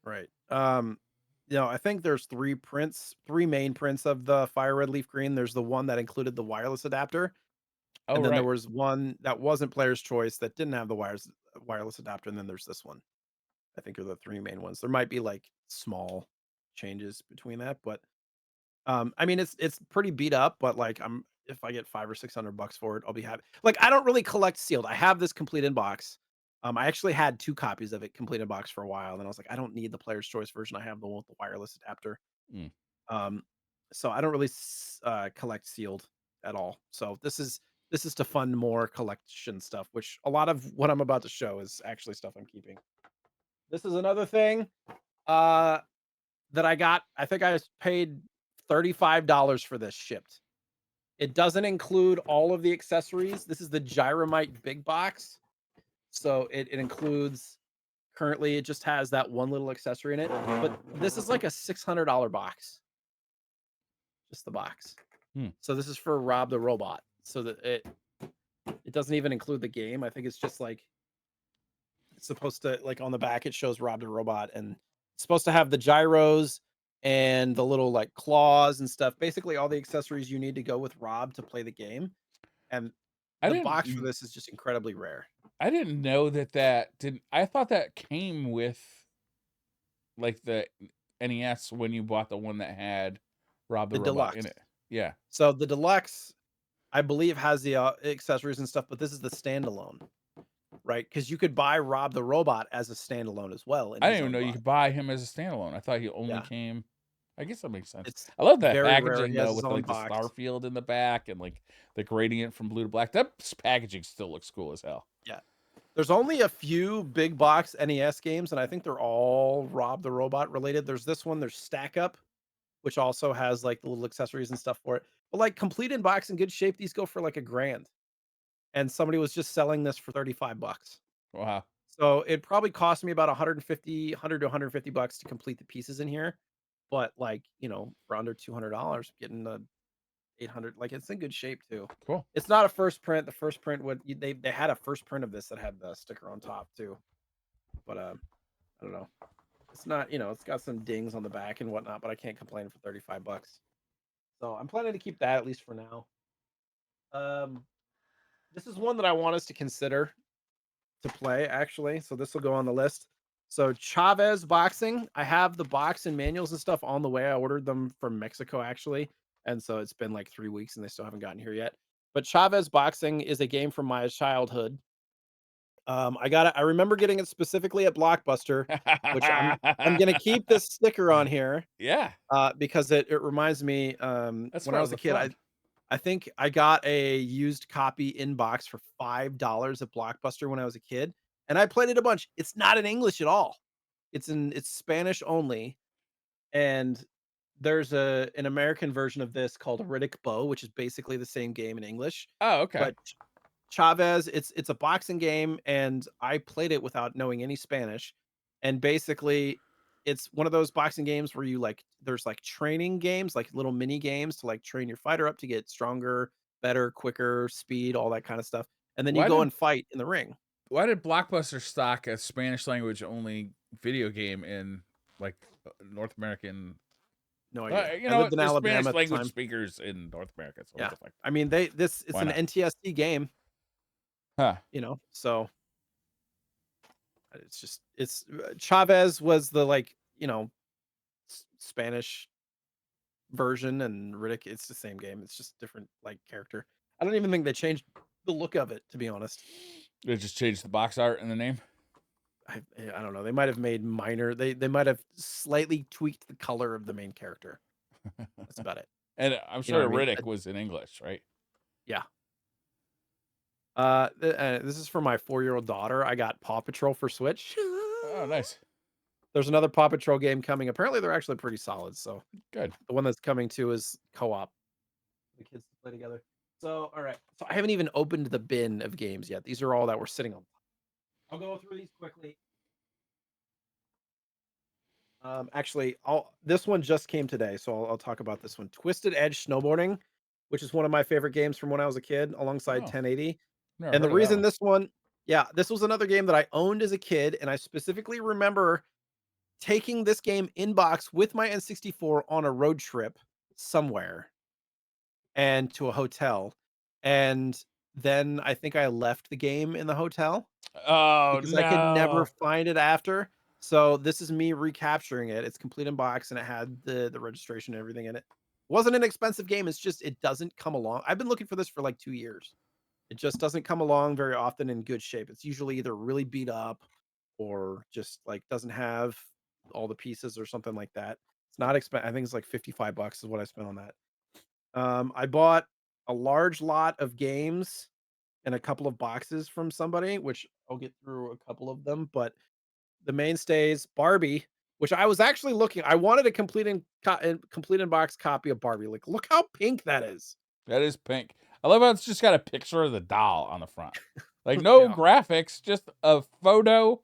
right. I think there's 3 main prints of the Fire Red Leaf Green. There's the one that included the wireless adapter,
Oh,
and then there
right.
was one that wasn't Player's Choice that didn't have the wireless adapter, and then there's this one. I think are the 3 main ones. There might be, like, small changes between that, but, I mean, it's pretty beat up, but, like, if I get 5 or $600 for it, I'll be happy. Like, I don't really collect sealed. I have this complete in box. I actually had 2 copies of it complete in box for a while, and I was like, "I don't need the Player's Choice version. I have the one with the wireless adapter."
Mm.
Um, so I don't really collect sealed at all. So this is to fund more collection stuff, which a lot of what I'm about to show is actually stuff I'm keeping. This is another thing, uh, that I got. I think I paid $35 for this shipped. It doesn't include all of the accessories. This is the Gyromite big box. So it includes currently it just has that one little accessory in it, but this is like a $600 box. Just the box.
Hmm.
So this is for Rob the Robot. So that it doesn't even include the game. I think it's just like it's supposed to like on the back it shows Rob the Robot and it's supposed to have the gyros and the little like claws and stuff. Basically all the accessories you need to go with Rob to play the game. And
I
the box for
didn't
this is just incredibly rare.
I didn't know that didn't I thought that came with like the NES when you bought the one that had Rob the
The
Robot in
deluxe.
it. Yeah.
So the deluxe, I believe, has the accessories and stuff, but this is the standalone, right? Because you could buy Rob the Robot as a standalone as well in
I
his
didn't even
own
know you
box.
could buy him as a standalone. I thought he only
Yeah,
came. I guess that makes sense.
it's
I love that
very rare.
packaging
He has
though,
his
with
own
like the
box.
Starfield in the back and like the gradient from blue to black. That packaging still looks cool as hell.
Yeah. There's only a few big box NES games, and I think they're all Rob the Robot related. There's this one, there's Stack Up, which also has like the little accessories and stuff for it. But like complete in box in good shape, these go for like a grand. And somebody was just selling this for $35.
Wow.
So it probably cost me about 100 to $150 to complete the pieces in here. But like, for under $200, getting the 800, like it's in good shape too.
Cool.
It's not a first print. The first print they had a first print of this that had the sticker on top too. But I don't know. It's not, it's got some dings on the back and whatnot, but I can't complain for $35. So I'm planning to keep that at least for now. This is one that I want us to consider to play actually. So this will go on the list. So Chavez Boxing, I have the box and manuals and stuff on the way. I ordered them from Mexico actually. And so it's been like 3 weeks and they still haven't gotten here yet. But Chavez Boxing is a game from my childhood. I got it. I remember getting it specifically at Blockbuster, which I'm gonna keep this sticker on here
Yeah.
because it reminds me
That's
when
part
I
of
was a
the
kid.
fun.
I think I got a used copy in box for $5 at Blockbuster when I was a kid, and I played it a bunch. It's not in English at all. It's Spanish only, and there's an American version of this called Riddick Bowe, which is basically the same game in English.
Oh, okay.
But Chavez, it's a boxing game, and I played it without knowing any Spanish. And basically, it's one of those boxing games where you like there's like training games, like little mini games to like train your fighter up to get stronger, better, quicker, speed, all that kind of stuff. And then you
Why
go
did
and fight in the ring.
Blockbuster stock a Spanish language only video game in like North American?
No idea.
You
I
know
lived
what?
in
There's
Alabama
Spanish
at the
language
time.
speakers in North America, so what
Yeah.
the fuck?
I mean, it's
Why
an
not?
NTSC game,
Huh?
so it's Chavez was the like, Spanish version, and Riddick, it's the same game. It's just different like character. I don't even think they changed the look of it, to be honest.
They just changed the box art and the name.
I don't know. They might have made minor. They might have slightly tweaked the color of the main character. That's about it.
And I'm
You know what
sure
I mean?
Riddick was in English, right?
Yeah. This is for my 4-year-old daughter. I got Paw Patrol for Switch.
Oh, nice.
There's another Paw Patrol game coming. Apparently, they're actually pretty solid. So
Good.
the one that's coming too is co-op. The kids play together. So all right. So I haven't even opened the bin of games yet. These are all that we're sitting on. I'll go through these quickly. Actually, this one just came today, so I'll talk about this one. Twisted Edge Snowboarding, which is one of my favorite games from when I was a kid, alongside
Oh,
1080.
never
And the
heard of that
reason
one.
this one, yeah, this was another game that I owned as a kid, and I specifically remember taking this game in box with my N64 on a road trip somewhere and to a hotel. And then I think I left the game in the hotel
Oh
because I could never
no.
find it after. So this is me recapturing it. It's complete in box, and it had the registration and everything in it. Wasn't an expensive game. It's just it doesn't come along. I've been looking for this for like 2 years. It just doesn't come along very often in good shape. It's usually either really beat up or just like doesn't have all the pieces or something like that. It's not expensive. I think it's like $55 is what I spent on that. I bought a large lot of games and a couple of boxes from somebody, which I'll get through a couple of them, but the mainstays, Barbie, which I was actually looking. I wanted a complete in box copy of Barbie. Like, look how pink that is.
That is pink. I love how it's just got a picture of the doll on the front. Like no
Yeah,
graphics, just a photo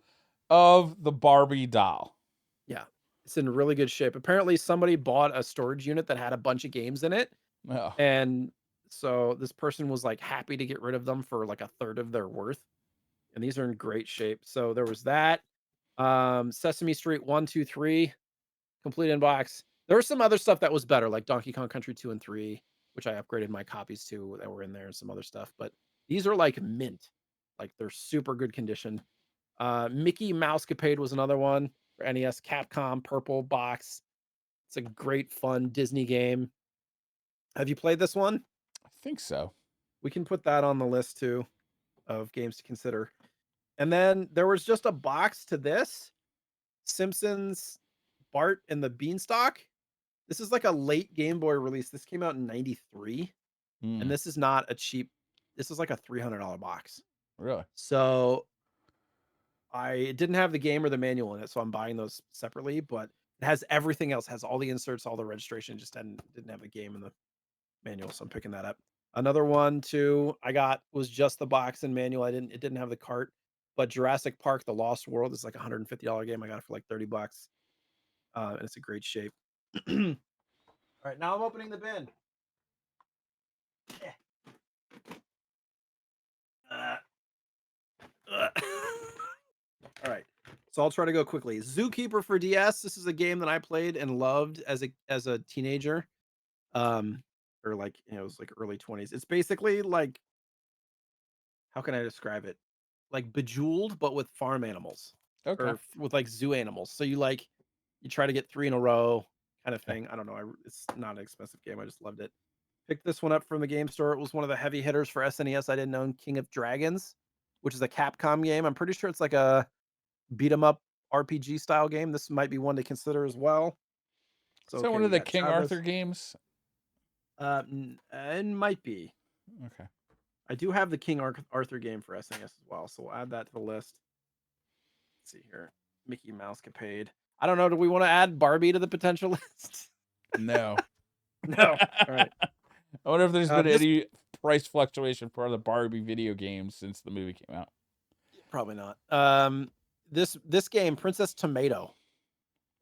of the Barbie doll.
yeah, it's in really good shape. Apparently, somebody bought a storage unit that had a bunch of games in it,
Oh,
and so this person was like happy to get rid of them for like a third of their worth. And these are in great shape. So there was that. Sesame Street 1, 2, 3, complete in box. There was some other stuff that was better, like Donkey Kong Country 2 and 3, which I upgraded my copies to that were in there and some other stuff. But these are like mint. Like they're super good condition. Mickey Mousecapade was another one for NES, Capcom, purple box. It's a great fun Disney game. Have you played this one?
I think so.
We can put that on the list too of games to consider. And then there was just a box to this Simpsons Bart and the Beanstalk. This is like a late Game Boy release. This came out in 93, and
Hmm,
this is not a cheap. This is like a $300 box.
really?
So I didn't have the game or the manual in it, so I'm buying those separately, but it has everything else, has all the inserts, all the registration, just didn't have the game and the manual, so I'm picking that up. Another one too I got was just the box and manual. It didn't have the cart, but Jurassic Park: The Lost World is like a $150 game. I got it for like 30 bucks. And it's a great shape. All right, now I'm opening the bin. Yeah. Uh, All right. So I'll try to go quickly. Zookeeper for DS. This is a game that I played and loved as a teenager. Or like, it was like early 20s. It's basically like, how can I describe it? Like Bejeweled, but with farm animals
Okay.
with like zoo animals. So you try to get 3 in a row kind of
Yeah.
thing. I don't know. It's not an expensive game. I just loved it. Picked this one up from the game store. It was one of the heavy hitters for SNES. I didn't own King of Dragons, which is a Capcom game. I'm pretty sure it's like a beat 'em up RPG style game. This might be one to consider as well. So
Is that
okay,
one of
we
the
got
King Arthur
Chavez.
games?
It might be.
Okay.
I do have the King Arthur game for SNES as well, so we'll add that to the list. Let's see here. Mickey Mouse Capade. I don't know. Do we want to add Barbie to the potential list?
No.
No. All right.
I wonder if there's been
This
any price fluctuation for the Barbie video games since the movie came out.
probably not. This game, Princess Tomato,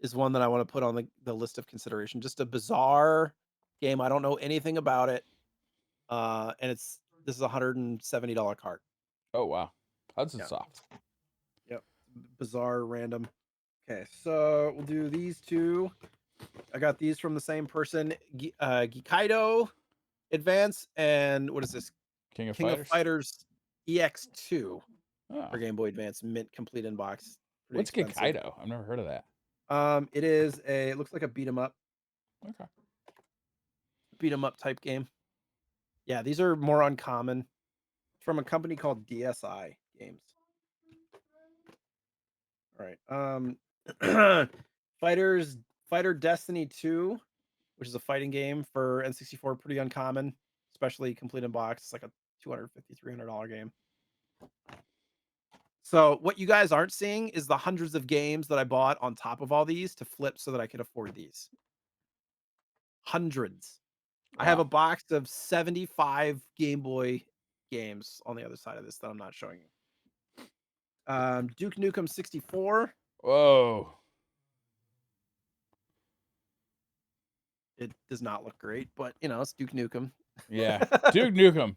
is one that I want to put on the list of consideration. Just a bizarre game. I don't know anything about it. And this is a $170 cart.
Oh wow, Hudson
Yeah.
Soft.
Yep. Bizarre, random. Okay, so we'll do these two. I got these from the same person. Gikaido Advance and what is this?
King of
King
Fighters.
of Fighters EX2
Oh.
for Game Boy Advance, mint complete in box. Pretty
What's
expensive.
Gikaido? I've never heard of that.
It looks like a beat 'em up.
Okay.
Beat 'em up type game. Yeah, these are more uncommon. From a company called DSi Games. All right. Fighter Destiny 2, which is a fighting game for N64, pretty uncommon, especially complete in box. It's like a $250, $300 game. So what you guys aren't seeing is the hundreds of games that I bought on top of all these to flip so that I could afford these. Hundreds. Wow. I have a box of 75 Game Boy games on the other side of this that I'm not showing you. Duke Nukem 64.
Whoa.
It does not look great, but you know, it's Duke Nukem.
Yeah. Duke Nukem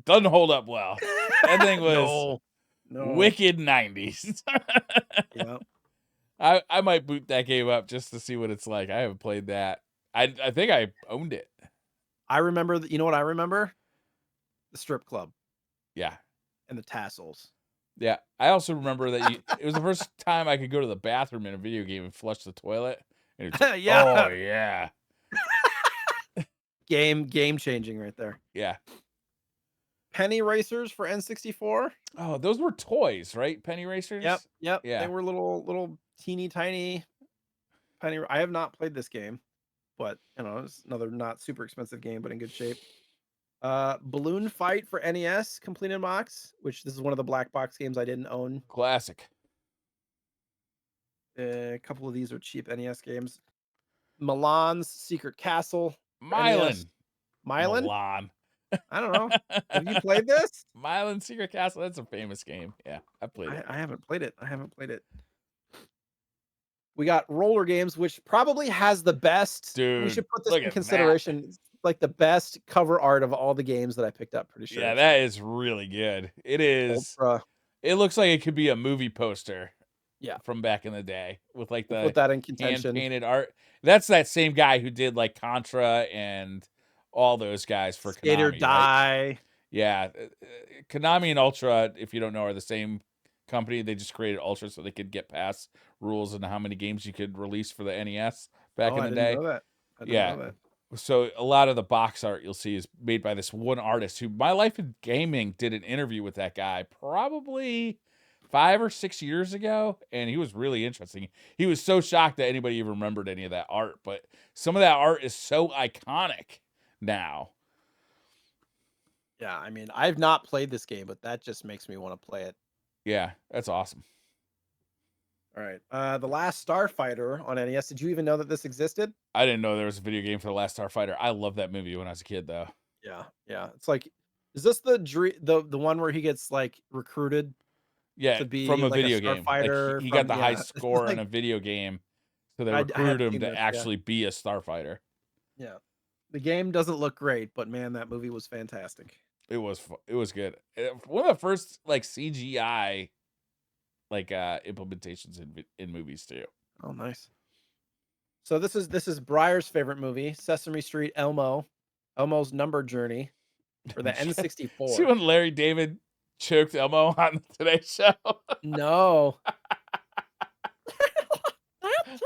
doesn't hold up well. That thing was wicked 90s.
Yeah.
I might boot that game up just to see what it's like. I haven't played that. I think I owned it.
I remember you know what I remember? The strip club.
Yeah.
And the tassels.
Yeah. I also remember that it was the first time I could go to the bathroom in a video game and flush the toilet. And
Yeah.
Oh yeah.
Game changing right there.
Yeah.
Penny Racers for N64.
Oh, those were toys, right? Penny Racers?
Yep.
Yeah.
They were little teeny tiny penny. I have not played this game, but you know, it's another not super expensive game, but in good shape. Balloon Fight for NES, complete in box, which this is one of the black box games I didn't own.
Classic.
A couple of these are cheap NES games. Milan's Secret Castle.
Milan.
Milan? I don't know. Have you played this?
Milan Secret Castle. That's a famous game. Yeah, I played it.
I haven't played it. We got Roller Games, which probably has the best.
Dude,
we should put this in consideration. It's like the best cover art of all the games that I picked up. Pretty sure.
Yeah, that is really good. It is.
Ultra.
It looks like it could be a movie poster.
Yeah,
from back in the day with like the
put that in contention.
hand-painted art. That's that same guy who did like Contra and all those guys for
Skate or
Konami.
Die.
Right? Yeah, Konami and Ultra, if you don't know, are the same company. They just created Ultra so they could get past rules and how many games you could release for the NES back in the day.
Know that.
So a lot of the box art you'll see is made by this one artist who My Life in Gaming did an interview with that guy probably 5 or 6 years ago, and he was really interesting. He was so shocked that anybody even remembered any of that art, but some of that art is so iconic now.
Yeah, I mean, I've not played this game, but that just makes me want to play it.
Yeah, that's awesome.
All right. The Last Starfighter on NES. Did you even know that this existed?
I didn't know there was a video game for The Last Starfighter. I loved that movie when I was a kid, though.
Yeah. It's like, is this the one where he gets like recruited?
Yeah,
to be
from a
like
video game. Like he got the high score in a video game, so they recruited him to actually be a starfighter.
Yeah, the game doesn't look great, but man, that movie was fantastic.
It was good. One of the first like CGI like implementations in movies too.
Oh, nice. So this is Briar's favorite movie, Sesame Street Elmo's Number Journey for the N64.
See when Larry David choked Elmo on the Today Show?
No.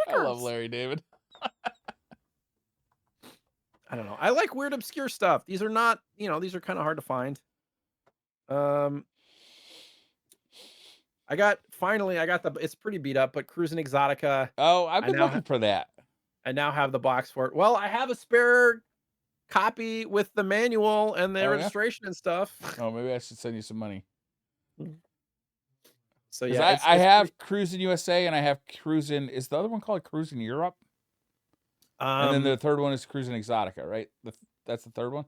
I love Larry David.
I don't know. I like weird, obscure stuff. These are not, these are kind of hard to find. I got it's pretty beat up, but Cruising Exotica.
Oh, I've been looking for that.
I now have the box for it. Well, I have a spare copy with the manual and the
Oh yeah.
registration and stuff.
Oh, maybe I should send you some money.
So
Because
yeah,
I
it's pretty,
have Cruising USA and I have Cruising. Is the other one called Cruising Europe? And then the
um
third one is Cruising Exotica, right? That's the third one.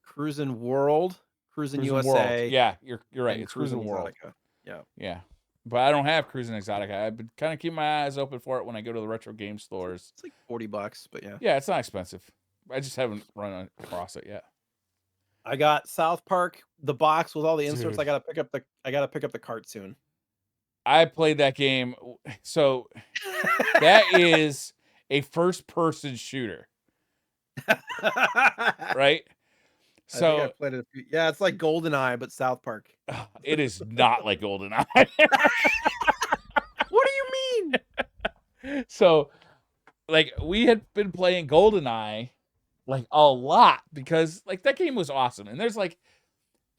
Cruising World, Cruising
Cruising World.
USA,
Yeah, you're right.
and
It's
Cruising
Cruising World.
Exotica. Yeah.
Yeah, but I don't have Cruising Exotica. I've been kind of keeping my eyes open for it when I go to the retro game stores.
It's like $40, but yeah.
Yeah, it's not expensive. I just haven't run across it yet.
I got South Park, the box with all the inserts.
Dude.
I gotta pick up the cart soon.
I played that game. So that is a first-person shooter, right?
I think I
So
played it a few. Yeah, it's like GoldenEye, but South Park.
it is not like GoldenEye.
What do you mean?
So, like, we had been playing GoldenEye like a lot because like that game was awesome. And there's like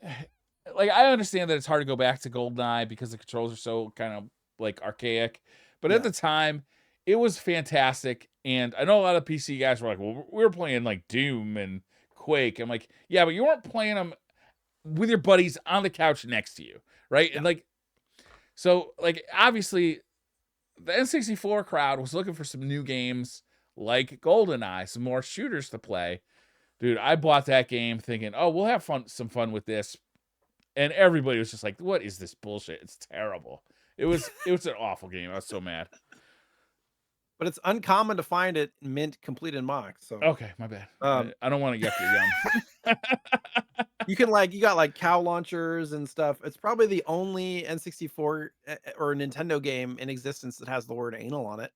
I understand that it's hard to go back to GoldenEye because the controls are so kind of like archaic. But at
Yeah.
the time, it was fantastic. And I know a lot of PC guys were like, well, we were playing like Doom and Quake. I'm like, yeah, but you weren't playing them with your buddies on the couch next to you, right?
Yeah.
And like, so like obviously the N64 crowd was looking for some new games like GoldenEye, some more shooters to play. Dude, I bought that game thinking, oh, we'll have some fun with this. And everybody was just like, what is this bullshit? It's terrible. It was an awful game. I was so mad.
But it's uncommon to find it mint complete in box. So
Okay, my bad.
Um,
I don't want to yuck your yum.
you got like cow launchers and stuff. It's probably the only N64 or Nintendo game in existence that has the word anal on it.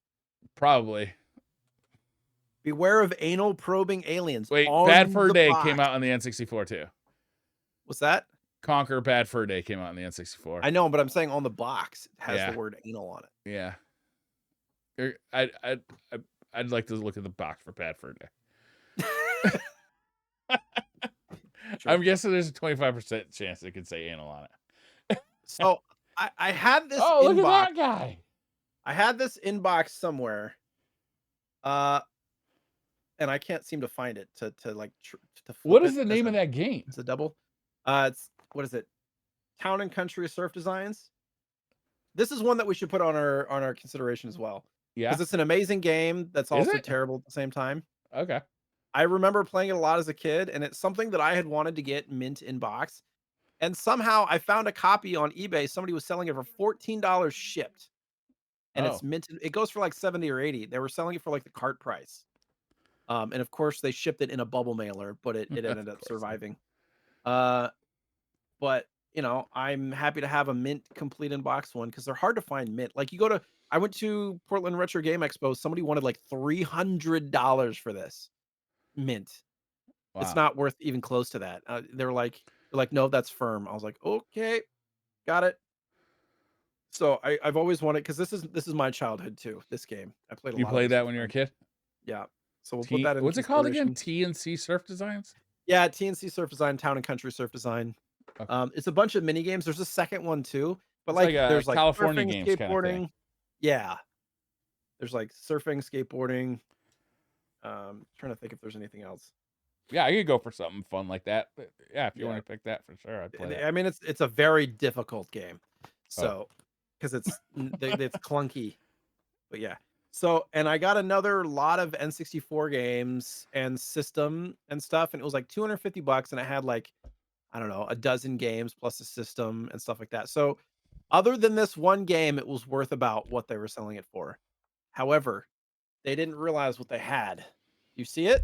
Probably.
Beware of anal probing aliens.
Wait,
on
Bad Fur
the
Day
box.
came out on the N64 too.
What's that?
Conquer Bad Fur Day came out on the N64.
I know, but I'm saying on the box it has
Yeah.
the word anal on it.
Yeah. I'd like to look at the box for Bad Fur Day.
Sure.
I'm guessing there's a 25% chance it could say anal on it.
So I had this.
Oh, look
inbox.
at that guy.
I had this inbox somewhere. And I can't seem to find it to flip
What is
it
the
as
name
a-
of that game?
It's a double. It's what is it? Town and Country Surf Designs. This is one that we should put on our consideration as well.
Yeah.
Because it's an amazing game that's
Is
also
it?
terrible at the same time.
Okay.
I remember playing it a lot as a kid, and it's something that I had wanted to get mint in box. And somehow I found a copy on eBay. Somebody was selling it for $14 shipped. And it's
Oh.
minted. It goes for like 70 or 80. They were selling it for like the cart price. And of course they shipped it in a bubble mailer, but it ended up surviving. But you know, I'm happy to have a mint complete in box one because they're hard to find mint. Like I went to Portland Retro Game Expo. Somebody wanted like $300 for this mint.
Wow.
It's not worth even close to that. They're like, no, that's firm. I was like, okay, got it. So I've always wanted, because this is my childhood too. This game I played a lot.
You
of
played
this
that
with
when you were a
friends.
kid?
Yeah. So we'll put that in.
What's it called again?
consideration.
TNC Surf Designs?
Yeah, TNC Surf Design, Town and Country Surf Design.
Okay.
It's a bunch of mini games. There's a second one too, but
It's
like
like a
there's like
California
surfing,
games kinda
skateboarding.
thing.
Yeah, there's like surfing, skateboarding. Trying to think if there's anything else.
Yeah, I could go for something fun like that. But yeah, if you
Yeah.
want to pick that for sure, I'd play that.
I mean, it's a very difficult game,
Oh.
so because it's clunky, but yeah. So, and I got another lot of N64 games and system and stuff, and it was like $250, and it had like, I don't know, a dozen games plus a system and stuff like that. So, other than this one game, it was worth about what they were selling it for. However, they didn't realize what they had. You see it?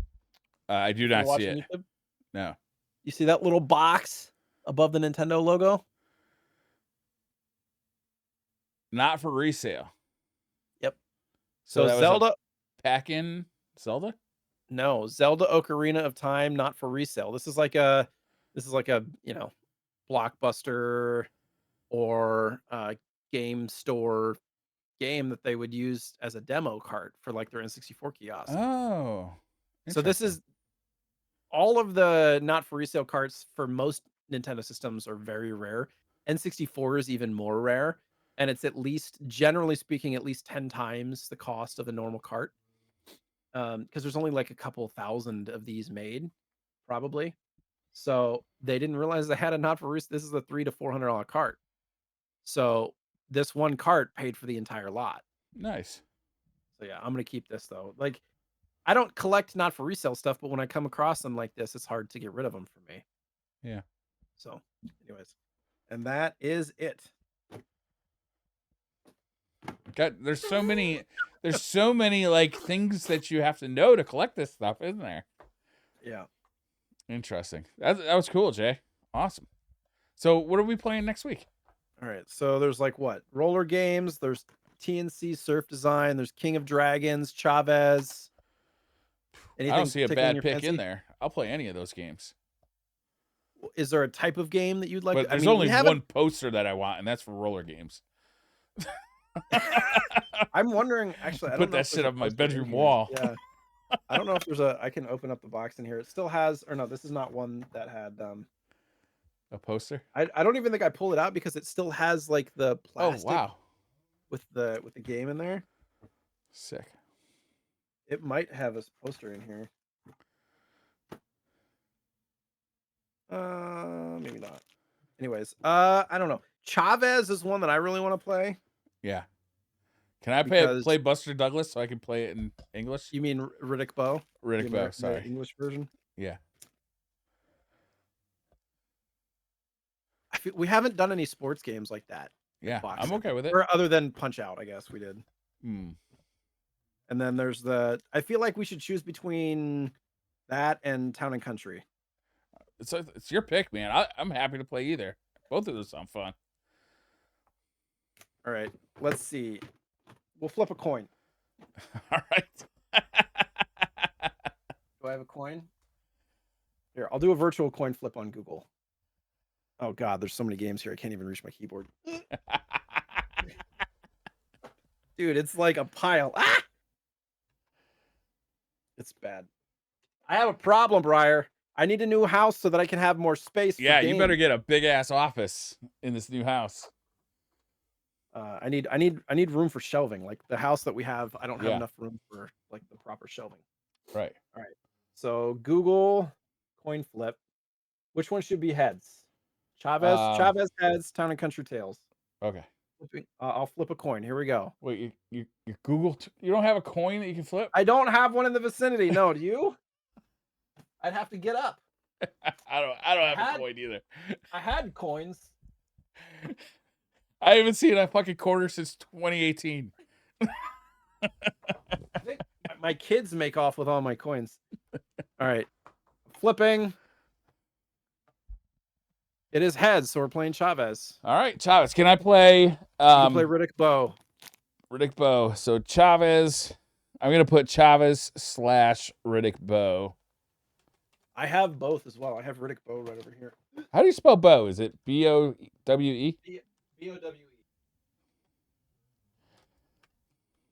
I do
If you're
not see
watching
it.
YouTube?
No.
You see that little box above the Nintendo logo?
Not for resale.
Yep.
So
So
that was
Zelda,
pack-in Zelda?
no, Zelda Ocarina of Time, not for resale. This is like a, you know, Blockbuster or game store game that they would use as a demo cart for like their N64 kiosk.
Oh.
So this
Interesting.
is all of the not for resale carts for most Nintendo systems are very rare. N64 is even more rare, and it's at least, generally speaking, at least 10 times the cost of a normal cart. because there's only like a couple thousand of these made, probably. So they didn't realize they had a not for resale. This is a $300 to $400 cart. So this one cart paid for the entire lot.
Nice.
So yeah, I'm gonna keep this though. Like, I don't collect not for resale stuff, but when I come across them like this, it's hard to get rid of them for me.
Yeah.
So, anyways, and that is it.
God, there's so many like things that you have to know to collect this stuff, isn't there?
Yeah.
Interesting. That was cool, Jay. Awesome. So what are we playing next week?
All right. So there's like what? Roller games, there's TNC Surf Design, there's King of Dragons, Chavez. Anything
I don't see a
tickling
bad
your
pick
fancy?
in there. I'll play any of those games.
Is there a type of game that you'd like
But
to,
there's
we
only
haven't-
one poster that I want, and that's for roller games.
I'm wondering, actually, I don't
Put
know
that
if there's
shit
a
on my
poster in
bedroom
here.
wall.
Yeah. I don't know if there's I can open up the box in here. It still has, or no, this is not one that had,
A poster?
I don't even think I pulled it out because it still has like the plastic
Oh, wow.
with the game in there.
Sick.
It might have a poster in here. Maybe not. Anyways, I don't know. Chavez is one that I really want to play.
Yeah. Can I
Because-
play Buster Douglas so I can play it in English?
You mean Riddick Bowe?
Riddick Bowe, sorry.
The English version.
Yeah.
I feel we haven't done any sports games like that.
Yeah.
Box
I'm
set.
okay with it.
Or other than Punch Out, I guess we did.
Hmm.
And then there's I feel like we should choose between that and Town and Country.
It's your pick, man. I'm happy to play either. Both of those sound fun.
All right, let's see. We'll flip a coin.
All right.
Do I have a coin? Here, I'll do a virtual coin flip on Google. Oh God, there's so many games here. I can't even reach my keyboard. Dude, it's like a pile. Ah! It's bad. I have a problem, Briar. I need a new house so that I can have more space.
Yeah,
for
you better
games.
get a big ass office in this new house.
I need room for shelving. Like the house that we have, I don't have
Yeah.
enough room for like the proper shelving.
Right.
So Google coin flip. Which one should be heads? Chavez heads. Town and Country tails.
Okay.
I'll flip a coin. Here we go.
Wait, you Google? You don't have a coin that you can flip?
I don't have one in the vicinity. No, do you? I'd have to get up.
I don't have a coin either.
I had coins.
I haven't seen a fucking quarter since 2018.
I think my kids make off with all my coins. All right, flipping. It is heads, so we're playing Chavez.
All right, Chavez. Can I play?
You can play Riddick Bowe.
Riddick Bowe. So Chavez. I'm gonna put Chavez / Riddick Bowe.
I have both as well. I have Riddick Bowe right over here.
How do you spell Bowe? Is it Bowe?
Bowe.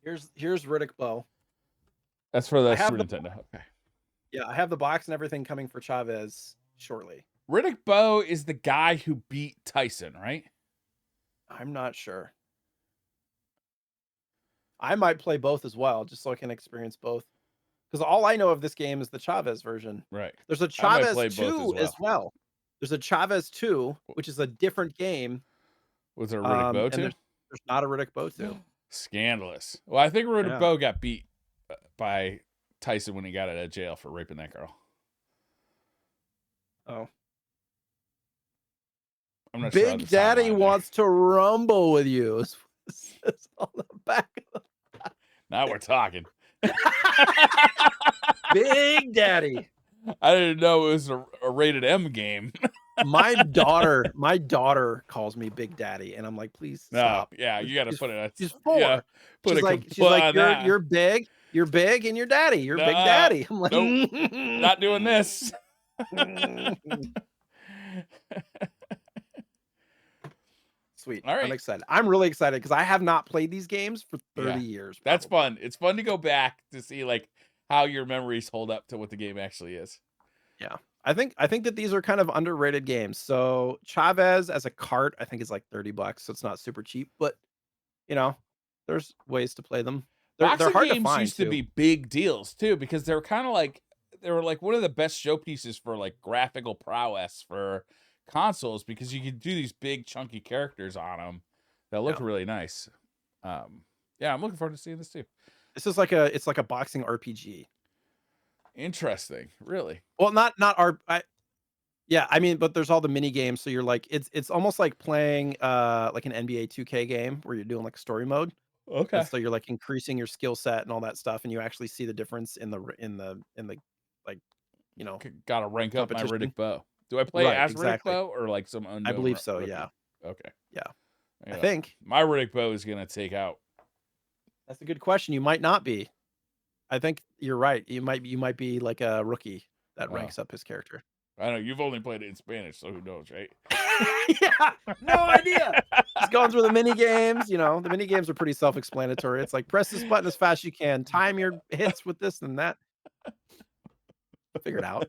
Here's Riddick Bowe.
That's for the
I have
Super
the-
Nintendo. Okay.
Yeah, I have the box and everything coming for Chavez shortly.
Riddick Bowe is the guy who beat Tyson, right?
I'm not sure. I might play both as well, just so I can experience both. Because all I know of this game is the Chavez version.
Right.
There's a
I might play
Chavez
both
2
as
as well. There's a Chavez 2, which is a different game.
Was there a Riddick Bowe
and
too?
There's not a Riddick Bowe 2.
Scandalous. Well, I think Riddick
Yeah.
Bowe got beat by Tyson when he got out of jail for raping that girl.
Oh.
I'm not sure on
Big
the
Daddy
timeline there.
wants to rumble with you. Is what it says on the back of
Now we're talking.
Big Daddy.
I didn't know it was a rated M game.
My daughter calls me Big Daddy, and I'm like, please
No,
stop.
yeah, you got to
She's-
put it.
She's 4.
Yeah, put
she's
a
like,
kaput on that.
you're big, and you're daddy. You're Big
Nuh-uh.
Daddy. I'm like,
Nope. Not doing this.
Sweet.
All right.
I'm excited. I'm really excited because I have not played these games for 30
Yeah.
years.
That's
probably.
fun. It's fun to go back to see like how your memories hold up to what the game actually is.
Yeah. I think that these are kind of underrated games. So Chavez as a cart, I think is like $30, so it's not super cheap, but you know, there's ways to play them.
Boxing
hard to
games
find
used to
too.
be big deals too because they were kind of like one of the best showpieces for like graphical prowess for consoles because you could do these big chunky characters on them that look
Yeah.
really nice. Yeah, I'm looking forward to seeing this too.
This is like a boxing RPG.
Interesting, really.
Well, not yeah, I mean, but there's all the mini games, so you're like it's almost like playing like an NBA 2K game where you're doing like story mode. And
Okay,
so you're like increasing your skill set and all that stuff, and you actually see the difference in the like, you know,
gotta rank up my
competition.
Riddick bow. Do I play
Right,
as Riddick
exactly.
bow or like some
I
unknown
believe so,
rookie?
yeah.
Okay,
Yeah. I
yeah.
think.
My Riddick bow is gonna take out.
That's a good question. You might not be. I think you're right. You might be like a rookie that
Oh,
ranks up his character.
I know you've only played it in Spanish, so who knows, right?
Yeah, no idea. Just going through the mini games, the mini games are pretty self-explanatory. It's like press this button as fast as you can, time your hits with this and that. Figure it out.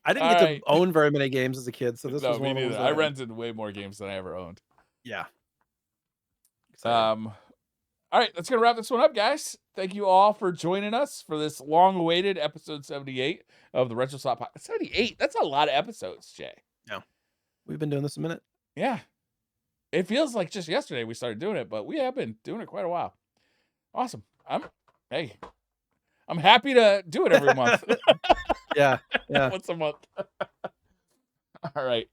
I didn't
All
get
right.
to own very many games as a kid, so this
No,
was
me
one of the
neither.
ones
I
that
rented way more games than I ever owned.
yeah. Excited.
All right, that's gonna wrap this one up, guys. Thank you all for joining us for this long-awaited episode 78 of the RetroSlot podcast. 78. That's a lot of episodes, Jay.
Yeah. We've been doing this a minute.
Yeah. It feels like just yesterday we started doing it, but we have been doing it quite a while. Awesome. I'm happy to do it every month.
Yeah. Yeah.
Once a month. All right.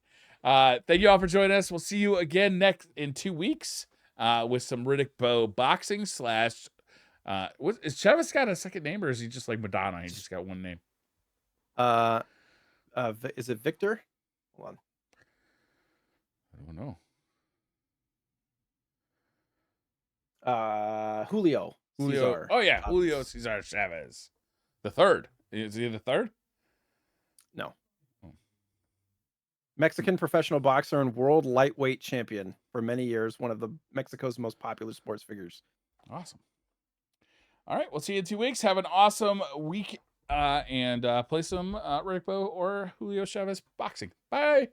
Thank you all for joining us. We'll see you again in 2 weeks with some Riddick Bow boxing / is Travis got a second name or is he just like Madonna? He just got one name.
Is it Victor? Hold
I don't know.
on. Julio. Cesar.
Oh yeah, Julio Cesar Chavez. The third. Is he the third?
No.
Oh.
Mexican professional boxer and world lightweight champion for many years, one of the Mexico's most popular sports figures.
Awesome. All right, we'll see you in 2 weeks. Have an awesome week and play some Riddick Bow or Julio Chavez boxing. Bye.